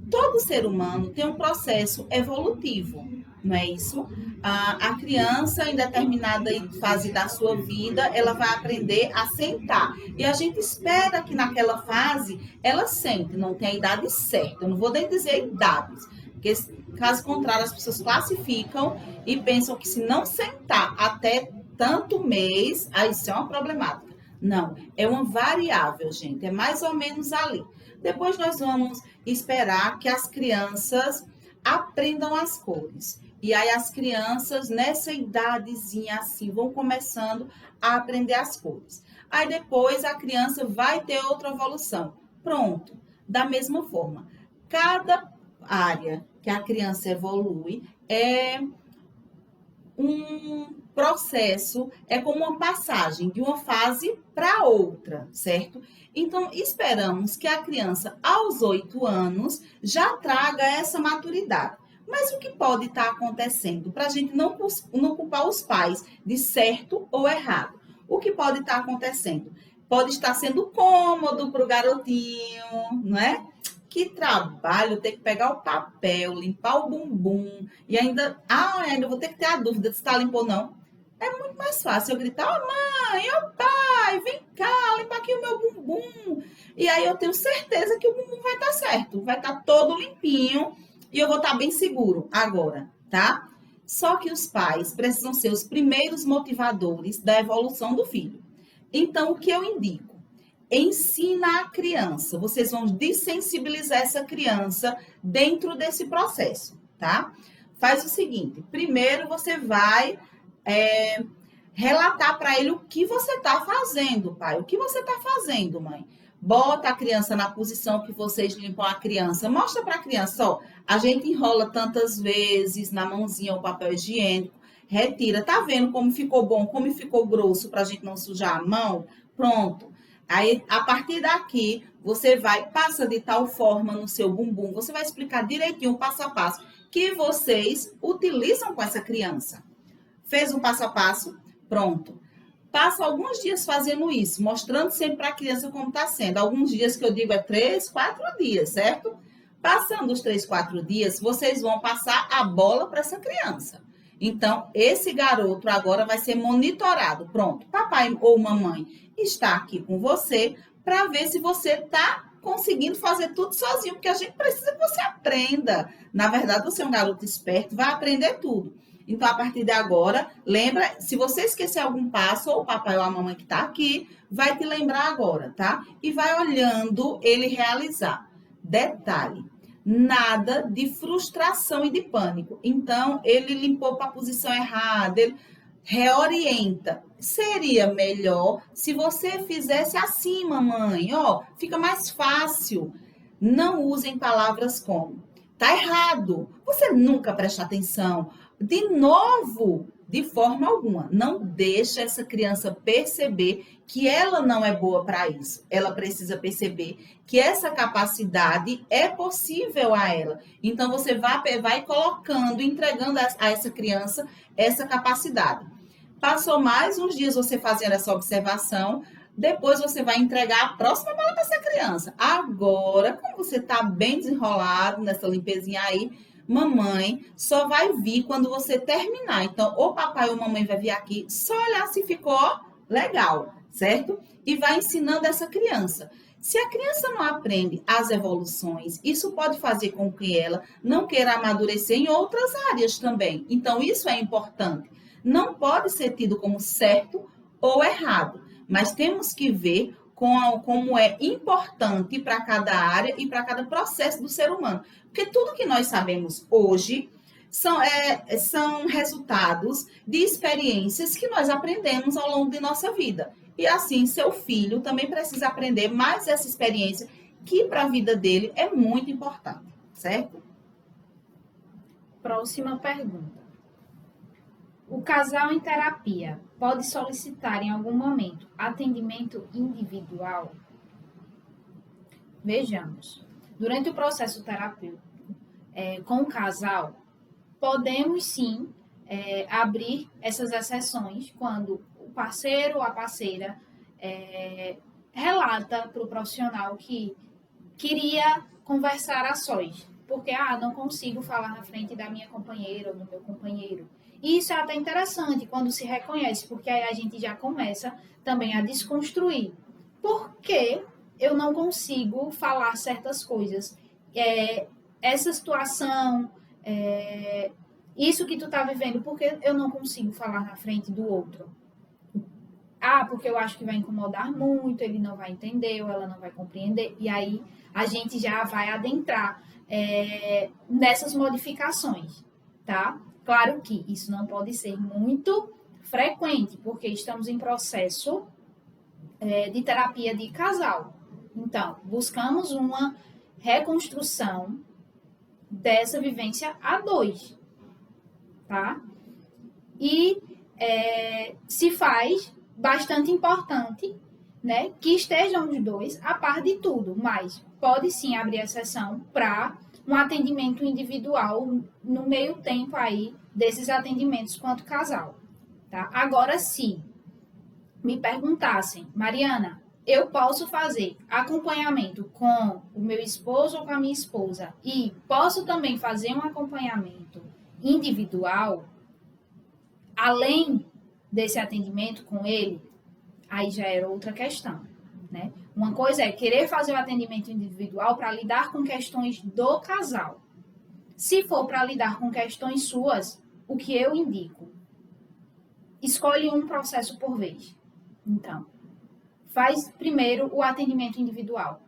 Todo ser humano tem um processo evolutivo, não é isso? A criança, em determinada fase da sua vida, ela vai aprender a sentar. E a gente espera que naquela fase ela sente, não tem a idade certa. Eu não vou nem dizer idades, porque caso contrário as pessoas classificam e pensam que se não sentar até tanto mês, aí isso é uma problemática. Não, é uma variável, gente, é mais ou menos ali. Depois nós vamos esperar que as crianças aprendam as cores. E aí as crianças, nessa idadezinha assim, vão começando a aprender as cores. Aí depois a criança vai ter outra evolução. Pronto. Da mesma forma, cada área que a criança evolui é um processo, é como uma passagem de uma fase para outra, certo? Então, esperamos que a criança, aos 8 anos, já traga essa maturidade. Mas o que pode estar acontecendo? Para a gente não culpar os pais de certo ou errado. O que pode estar acontecendo? Pode estar sendo cômodo para o garotinho, não é? Que trabalho ter que pegar o papel, limpar o bumbum e ainda vou ter que ter a dúvida se está limpo ou não. É muito mais fácil eu gritar, mãe, pai, vem cá, limpa aqui o meu bumbum. E aí eu tenho certeza que o bumbum vai estar certo, vai estar todo limpinho e eu vou estar bem seguro agora, tá? Só que os pais precisam ser os primeiros motivadores da evolução do filho. Então, o que eu indico? Ensina a criança, vocês vão desensibilizar essa criança dentro desse processo, tá? Faz o seguinte, primeiro você vai relatar para ele o que você está fazendo, pai, o que você está fazendo, mãe. Bota a criança na posição que vocês limpam a criança, mostra para a criança, ó, a gente enrola tantas vezes na mãozinha o papel higiênico, retira, tá vendo como ficou bom, como ficou grosso para a gente não sujar a mão? Pronto. Aí, a partir daqui, você passa de tal forma no seu bumbum, você vai explicar direitinho o passo a passo que vocês utilizam com essa criança. Fez o passo a passo? Pronto. Passa alguns dias fazendo isso, mostrando sempre para a criança como está sendo. Alguns dias que eu digo 3, 4 dias, certo? Passando os 3, 4 dias, vocês vão passar a bola para essa criança. Então, esse garoto agora vai ser monitorado. Pronto, papai ou mamãe está aqui com você para ver se você está conseguindo fazer tudo sozinho, porque a gente precisa que você aprenda. Na verdade, você é um garoto esperto, vai aprender tudo. Então, a partir de agora, lembra, se você esquecer algum passo, ou o papai ou a mamãe que está aqui, vai te lembrar agora, tá? E vai olhando ele realizar. Detalhe, nada de frustração e de pânico. Então, ele limpou para a posição errada, ele reorienta. Seria melhor se você fizesse assim, mamãe, ó, fica mais fácil. Não usem palavras como tá errado, você nunca presta atenção. De novo, de forma alguma, não deixa essa criança perceber que ela não é boa para isso. Ela precisa perceber que essa capacidade é possível a ela. Então, você vai colocando, entregando a essa criança essa capacidade. Passou mais uns dias você fazendo essa observação, depois você vai entregar a próxima bola para essa criança. Agora, como você está bem desenrolado nessa limpezinha aí, mamãe só vai vir quando você terminar. Então, ou papai ou mamãe vai vir aqui só olhar se ficou legal, certo? E vai ensinando essa criança. Se a criança não aprende as evoluções, isso pode fazer com que ela não queira amadurecer em outras áreas também. Então, isso é importante. Não pode ser tido como certo ou errado, mas temos que ver como é importante para cada área e para cada processo do ser humano. Porque tudo que nós sabemos hoje são resultados de experiências que nós aprendemos ao longo de nossa vida. E assim, seu filho também precisa aprender mais essa experiência, que para a vida dele é muito importante, certo? Próxima pergunta. O casal em terapia pode solicitar em algum momento atendimento individual? Vejamos. Durante o processo terapêutico com o casal, podemos sim abrir essas exceções quando o parceiro ou a parceira relata para o profissional que queria conversar a sós, porque não consigo falar na frente da minha companheira ou do meu companheiro. E isso é até interessante quando se reconhece, porque aí a gente já começa também a desconstruir. Por que eu não consigo falar certas coisas? Essa situação, isso que tu tá vivendo, por que eu não consigo falar na frente do outro? Porque eu acho que vai incomodar muito, ele não vai entender ou ela não vai compreender. E aí a gente já vai adentrar nessas modificações, tá? Claro que isso não pode ser muito frequente, porque estamos em processo de terapia de casal. Então, buscamos uma reconstrução dessa vivência a dois, tá? E se faz bastante importante, né, que estejam os dois a par de tudo, mas pode sim abrir exceção para um atendimento individual no meio tempo aí desses atendimentos quanto casal, tá? Agora, se me perguntassem, Mariana, eu posso fazer acompanhamento com o meu esposo ou com a minha esposa e posso também fazer um acompanhamento individual, além desse atendimento com ele, aí já era outra questão, né? Uma coisa é querer fazer o atendimento individual para lidar com questões do casal. Se for para lidar com questões suas, o que eu indico? Escolhe um processo por vez. Então, Faz primeiro o atendimento individual.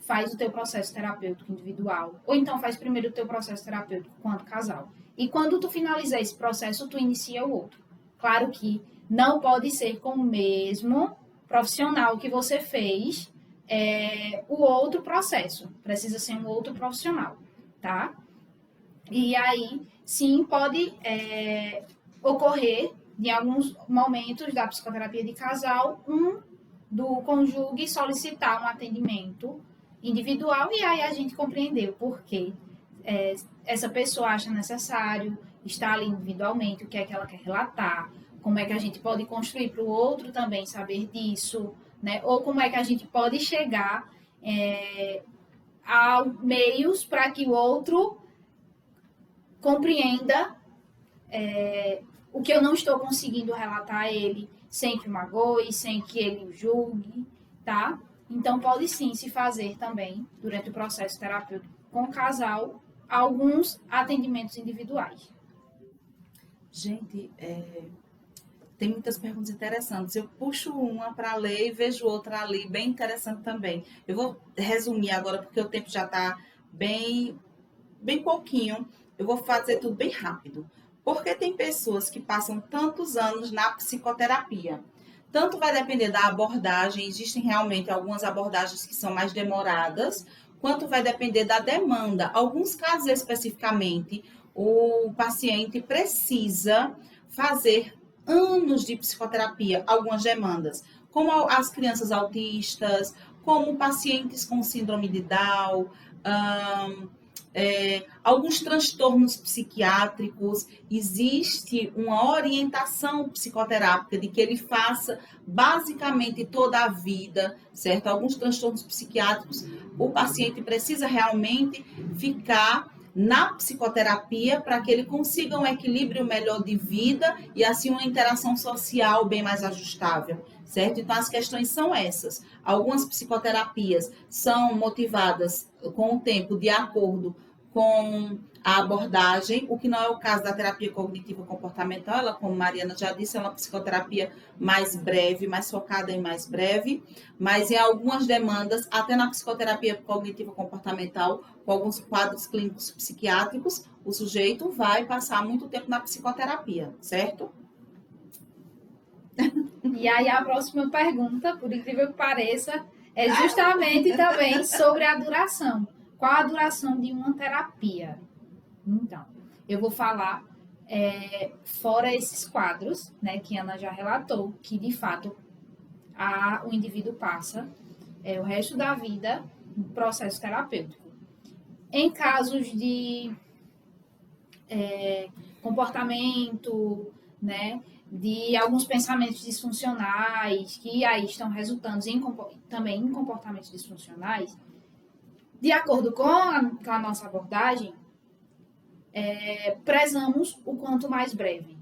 Faz o teu processo terapêutico individual. Ou então faz primeiro o teu processo terapêutico quanto casal. E quando tu finalizar esse processo, tu inicia o outro. Claro que não pode ser com o mesmo profissional que você fez o outro processo. Precisa ser um outro profissional, tá? E aí, sim, pode ocorrer, em alguns momentos da psicoterapia de casal, do cônjuge solicitar um atendimento individual, e aí a gente compreendeu por que essa pessoa acha necessário estar ali individualmente, o que é que ela quer relatar, como é que a gente pode construir para o outro também saber disso, né? Ou como é que a gente pode chegar a meios para que o outro compreenda o que eu não estou conseguindo relatar a ele, sem que o magoe, sem que ele o julgue, tá? Então, pode sim se fazer também, durante o processo terapêutico com o casal, alguns atendimentos individuais. Gente, tem muitas perguntas interessantes. Eu puxo uma para ler e vejo outra ali, bem interessante também. Eu vou resumir agora, porque o tempo já está bem pouquinho. Eu vou fazer tudo bem rápido. Porque tem pessoas que passam tantos anos na psicoterapia. Tanto vai depender da abordagem, existem realmente algumas abordagens que são mais demoradas, quanto vai depender da demanda. Alguns casos especificamente, o paciente precisa fazer anos de psicoterapia, algumas demandas, como as crianças autistas, como pacientes com síndrome de Down, alguns transtornos psiquiátricos. Existe uma orientação psicoterápica de que ele faça basicamente toda a vida, certo? Alguns transtornos psiquiátricos, o paciente precisa realmente ficar na psicoterapia para que ele consiga um equilíbrio melhor de vida e assim uma interação social bem mais ajustável, certo? Então as questões são essas. Algumas psicoterapias são motivadas com o tempo de acordo com a abordagem, o que não é o caso da terapia cognitivo-comportamental. Ela, como Mariana já disse, é uma psicoterapia mais breve, mais focada em mais breve, mas em algumas demandas, até na psicoterapia cognitivo-comportamental, com alguns quadros clínicos psiquiátricos, o sujeito vai passar muito tempo na psicoterapia, certo? E aí a próxima pergunta, por incrível que pareça, é justamente também sobre a duração. Qual a duração de uma terapia? Então, eu vou falar fora esses quadros, né, que a Ana já relatou, que de fato o indivíduo passa o resto da vida no processo terapêutico. Em casos de comportamento, né, de alguns pensamentos disfuncionais, que aí estão resultando também em comportamentos disfuncionais, de acordo com a nossa abordagem, prezamos o quanto mais breve,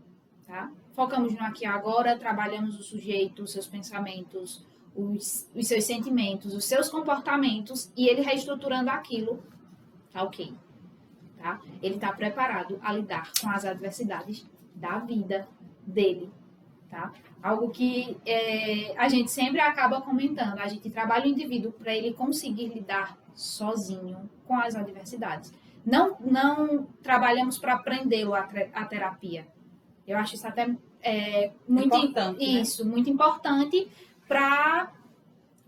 tá? Focamos no aqui e agora, trabalhamos o sujeito, os seus pensamentos, os seus sentimentos, os seus comportamentos, e ele reestruturando aquilo, tá ok, tá? Ele está preparado a lidar com as adversidades da vida dele, tá? Algo que a gente sempre acaba comentando, a gente trabalha o indivíduo para ele conseguir lidar sozinho com as adversidades. Não trabalhamos para prendê-lo à terapia. Eu acho isso até muito importante, isso, né? Muito importante para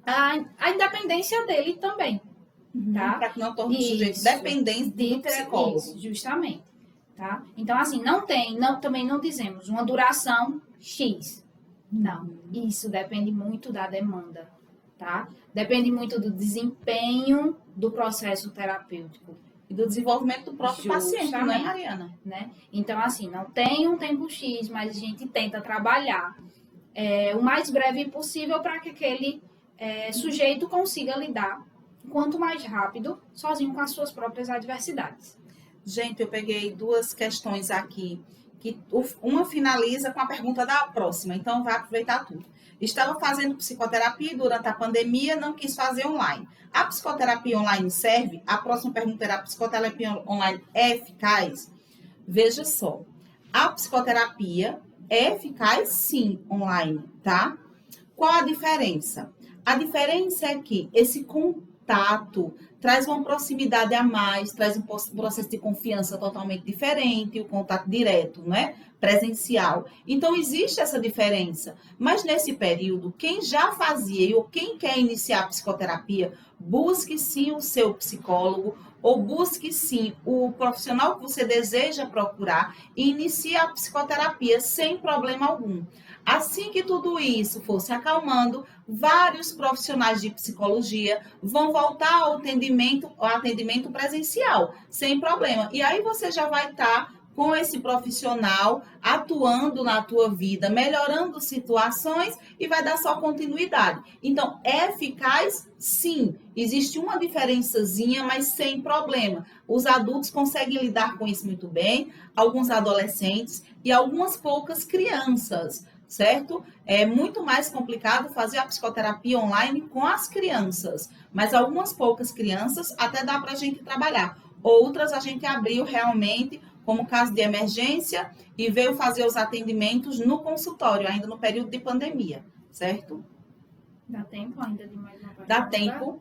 a independência dele também. Tá? Para que não torne o sujeito dependente do psicólogo. Isso, justamente. Tá? Então, assim, também não dizemos uma duração X. Não. Isso depende muito da demanda. Tá? Depende muito do desempenho do processo terapêutico. E do desenvolvimento do próprio paciente, não é, Mariana? Né? Então, assim, não tem um tempo X, mas a gente tenta trabalhar o mais breve possível para que aquele sujeito consiga lidar quanto mais rápido, sozinho com as suas próprias adversidades. Gente, eu peguei duas questões aqui, que uma finaliza com a pergunta da próxima, então vai aproveitar tudo. Estava fazendo psicoterapia durante a pandemia, não quis fazer online. A psicoterapia online serve? A próxima pergunta era: a psicoterapia online é eficaz? Veja só, a psicoterapia é eficaz sim online, tá? Qual a diferença? A diferença é que esse contato traz uma proximidade a mais, traz um processo de confiança totalmente diferente, o contato direto, né? Presencial. Então, existe essa diferença. Mas, nesse período, quem já fazia ou quem quer iniciar a psicoterapia, busque sim o seu psicólogo ou busque sim o profissional que você deseja procurar e inicie a psicoterapia sem problema algum. Assim que tudo isso for se acalmando, vários profissionais de psicologia vão voltar ao atendimento presencial, sem problema. E aí você já vai estar com esse profissional atuando na tua vida, melhorando situações e vai dar só continuidade. Então, é eficaz? Sim. Existe uma diferençazinha, mas sem problema. Os adultos conseguem lidar com isso muito bem, alguns adolescentes e algumas poucas crianças, certo? É muito mais complicado fazer a psicoterapia online com as crianças, mas algumas poucas crianças até dá para a gente trabalhar. Outras a gente abriu realmente como caso de emergência e veio fazer os atendimentos no consultório, ainda no período de pandemia, certo? Dá tempo ainda de mais uma pergunta? Dá tempo.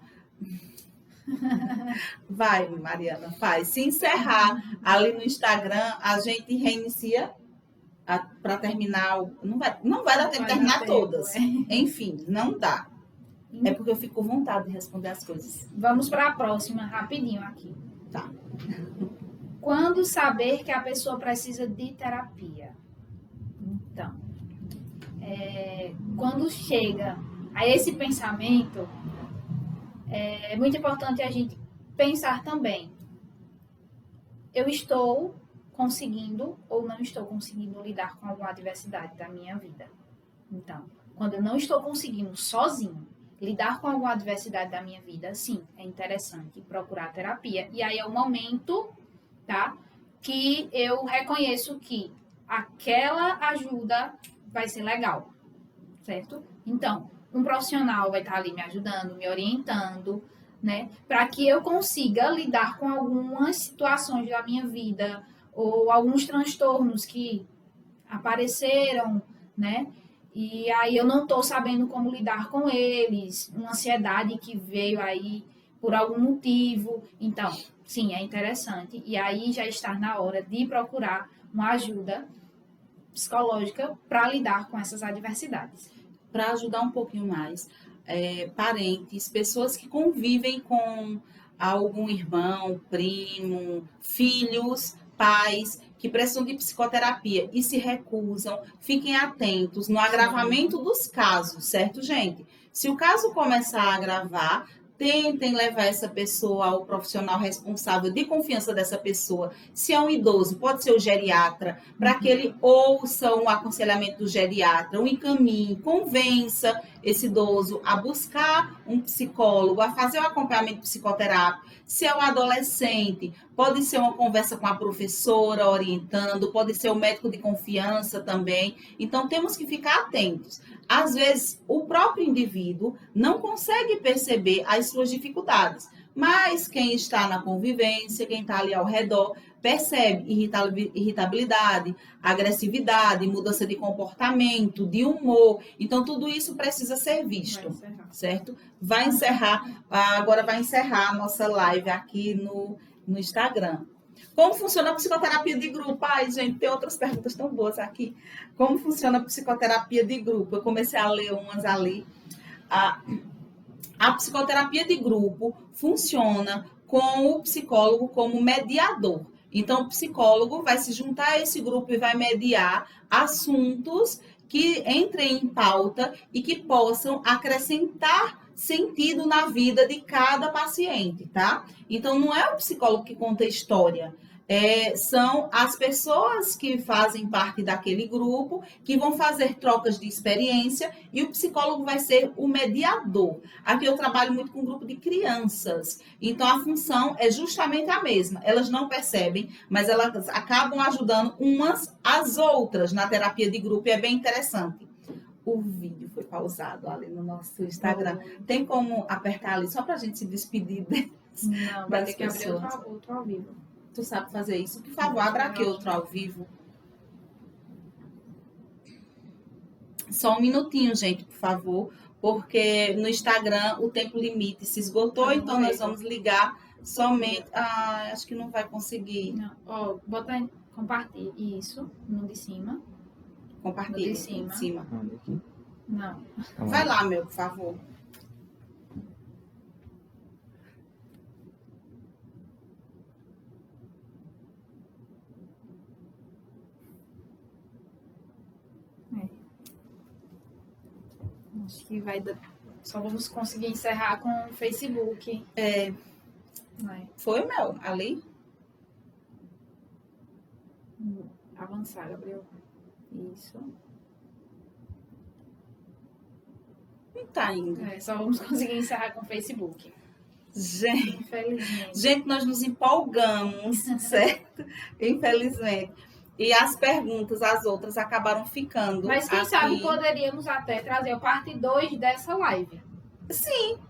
Vai, Mariana, faz. Se encerrar ali no Instagram, a gente reinicia para terminar. Não vai dar tempo de terminar todas. Enfim, não dá. É porque eu fico com vontade de responder as coisas. Vamos para a próxima, rapidinho aqui. Tá. Quando saber que a pessoa precisa de terapia? Então, quando chega a esse pensamento, é muito importante a gente pensar também. Eu estou conseguindo ou não estou conseguindo lidar com alguma adversidade da minha vida? Então, quando eu não estou conseguindo sozinho lidar com alguma adversidade da minha vida, sim, é interessante procurar terapia. E aí é o momento, tá, que eu reconheço que aquela ajuda vai ser legal, certo? Então, um profissional vai estar ali me ajudando, me orientando, né, para que eu consiga lidar com algumas situações da minha vida ou alguns transtornos que apareceram, né? E aí eu não estou sabendo como lidar com eles, uma ansiedade que veio aí por algum motivo. Então, sim, é interessante. E aí já está na hora de procurar uma ajuda psicológica para lidar com essas adversidades. Para ajudar um pouquinho mais, parentes, pessoas que convivem com algum irmão, primo, filhos, pais que precisam de psicoterapia e se recusam, fiquem atentos no agravamento dos casos, certo, gente? Se o caso começar a agravar, tentem levar essa pessoa ao profissional responsável de confiança dessa pessoa. Se é um idoso, pode ser o geriatra, para que ele ouça o aconselhamento do geriatra, o encaminhe, convença esse idoso a buscar um psicólogo, a fazer o acompanhamento psicoterápico. Se é um adolescente, pode ser uma conversa com a professora orientando, pode ser o médico de confiança também. Então, temos que ficar atentos. Às vezes, o próprio indivíduo não consegue perceber as suas dificuldades, mas quem está na convivência, quem está ali ao redor, percebe irritabilidade, agressividade, mudança de comportamento, de humor. Então, tudo isso precisa ser visto, certo? Agora vai encerrar a nossa live aqui no Instagram. Como funciona a psicoterapia de grupo? Ai, gente, tem outras perguntas tão boas aqui. Como funciona a psicoterapia de grupo? Eu comecei a ler umas ali. A psicoterapia de grupo funciona com o psicólogo como mediador. Então, o psicólogo vai se juntar a esse grupo e vai mediar assuntos que entrem em pauta e que possam acrescentar sentido na vida de cada paciente, tá? Então, não é o psicólogo que conta a história. São as pessoas que fazem parte daquele grupo que vão fazer trocas de experiência e o psicólogo vai ser o mediador. Aqui eu trabalho muito com um grupo de crianças, então a função é justamente a mesma. Elas não percebem, mas elas acabam ajudando umas às outras na terapia de grupo e é bem interessante. O vídeo foi pausado ali no nosso Instagram. Tem como apertar ali só para a gente se despedir Não, vai ter que abrir outro ao vivo. Tu sabe fazer isso? Por favor, abra aqui outro ao vivo. Só um minutinho, gente, por favor, porque no Instagram o tempo limite se esgotou, então nós vamos ligar somente. Ah, acho que não vai conseguir. Não. Ó, bota aí, compartilha isso no de cima. Compartilha No de cima. Olha aqui. Não. Vai lá, meu, por favor. Acho que vai dar. Só vamos conseguir encerrar com o Facebook. É, Vai. foi, Mel, ali? Avançar, Gabriel. Isso. Não tá indo. Só vamos conseguir encerrar com o Facebook. Gente, Infelizmente. nós nos empolgamos, certo? Infelizmente. E as perguntas, as outras, acabaram ficando. Mas quem aqui. sabe poderíamos até trazer a parte 2 dessa live.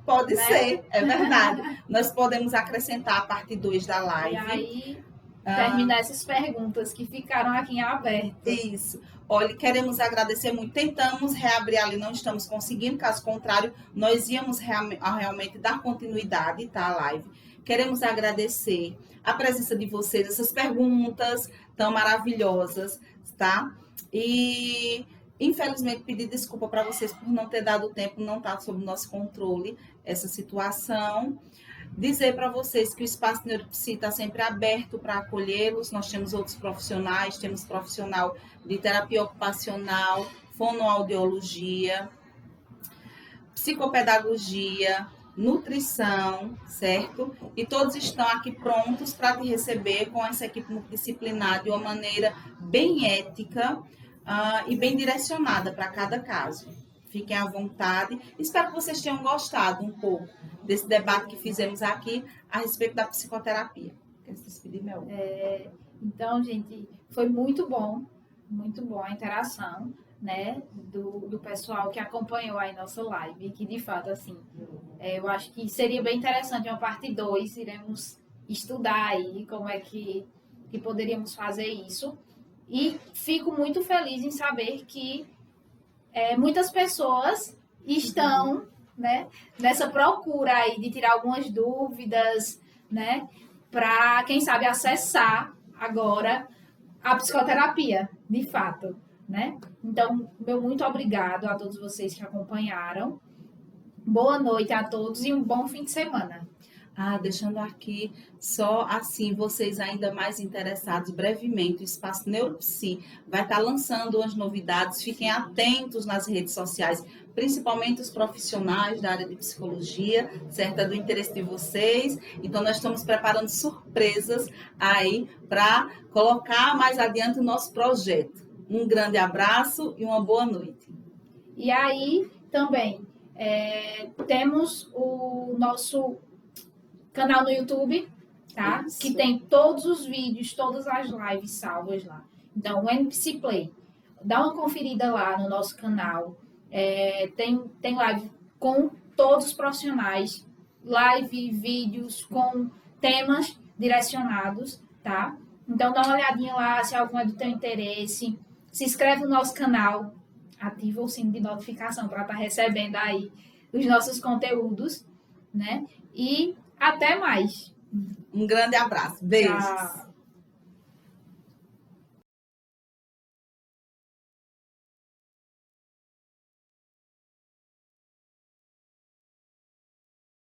Pode né? ser, é verdade. Nós podemos acrescentar a parte 2 da live. E aí, terminar essas perguntas que ficaram aqui em aberto. Isso. Olha, queremos agradecer muito. Tentamos reabrir ali, não estamos conseguindo. Caso contrário, nós íamos realmente dar continuidade, tá, à live. Queremos agradecer a presença de vocês, essas perguntas tão maravilhosas, tá? E, infelizmente, pedir desculpa para vocês por não ter dado tempo, não está sob nosso controle essa situação. Dizer para vocês que o Espaço Neuropsi está sempre aberto para acolhê-los. Nós temos outros profissionais, temos profissional de terapia ocupacional, fonoaudiologia, psicopedagogia, nutrição, certo? E todos estão aqui prontos para te receber com essa equipe multidisciplinar de uma maneira bem ética e bem direcionada para cada caso. Fiquem à vontade. Espero que vocês tenham gostado um pouco desse debate que fizemos aqui a respeito da psicoterapia. Quer se despedir, Mel? Então, gente, foi muito bom a interação, né, do pessoal que acompanhou aí nossa live, que de fato, assim, eu acho que seria bem interessante uma parte 2, iremos estudar aí como é que poderíamos fazer isso. E fico muito feliz em saber que muitas pessoas estão, né, nessa procura aí de tirar algumas dúvidas, né, para, quem sabe, acessar agora a psicoterapia, de fato, né? Então, meu muito obrigado a todos vocês que acompanharam. Boa noite a todos e um bom fim de semana. Deixando aqui só assim, vocês ainda mais interessados, brevemente, o Espaço Neuropsi vai estar lançando as novidades. Fiquem atentos nas redes sociais, principalmente os profissionais da área de psicologia, certo? É do interesse de vocês. Então, nós estamos preparando surpresas aí para colocar mais adiante o nosso projeto. Um grande abraço e uma boa noite. E aí, também, temos o nosso canal no YouTube, tá? Isso. Que tem todos os vídeos, todas as lives salvas lá. Então, o NPC Play. Dá uma conferida lá no nosso canal. Tem live com todos os profissionais. Live, vídeos com temas direcionados, tá? Então, dá uma olhadinha lá se algum é do teu interesse. Se inscreve no nosso canal. Ativa o sino de notificação para estar recebendo aí os nossos conteúdos, né? E até mais. Um grande abraço. Beijos. Tchau.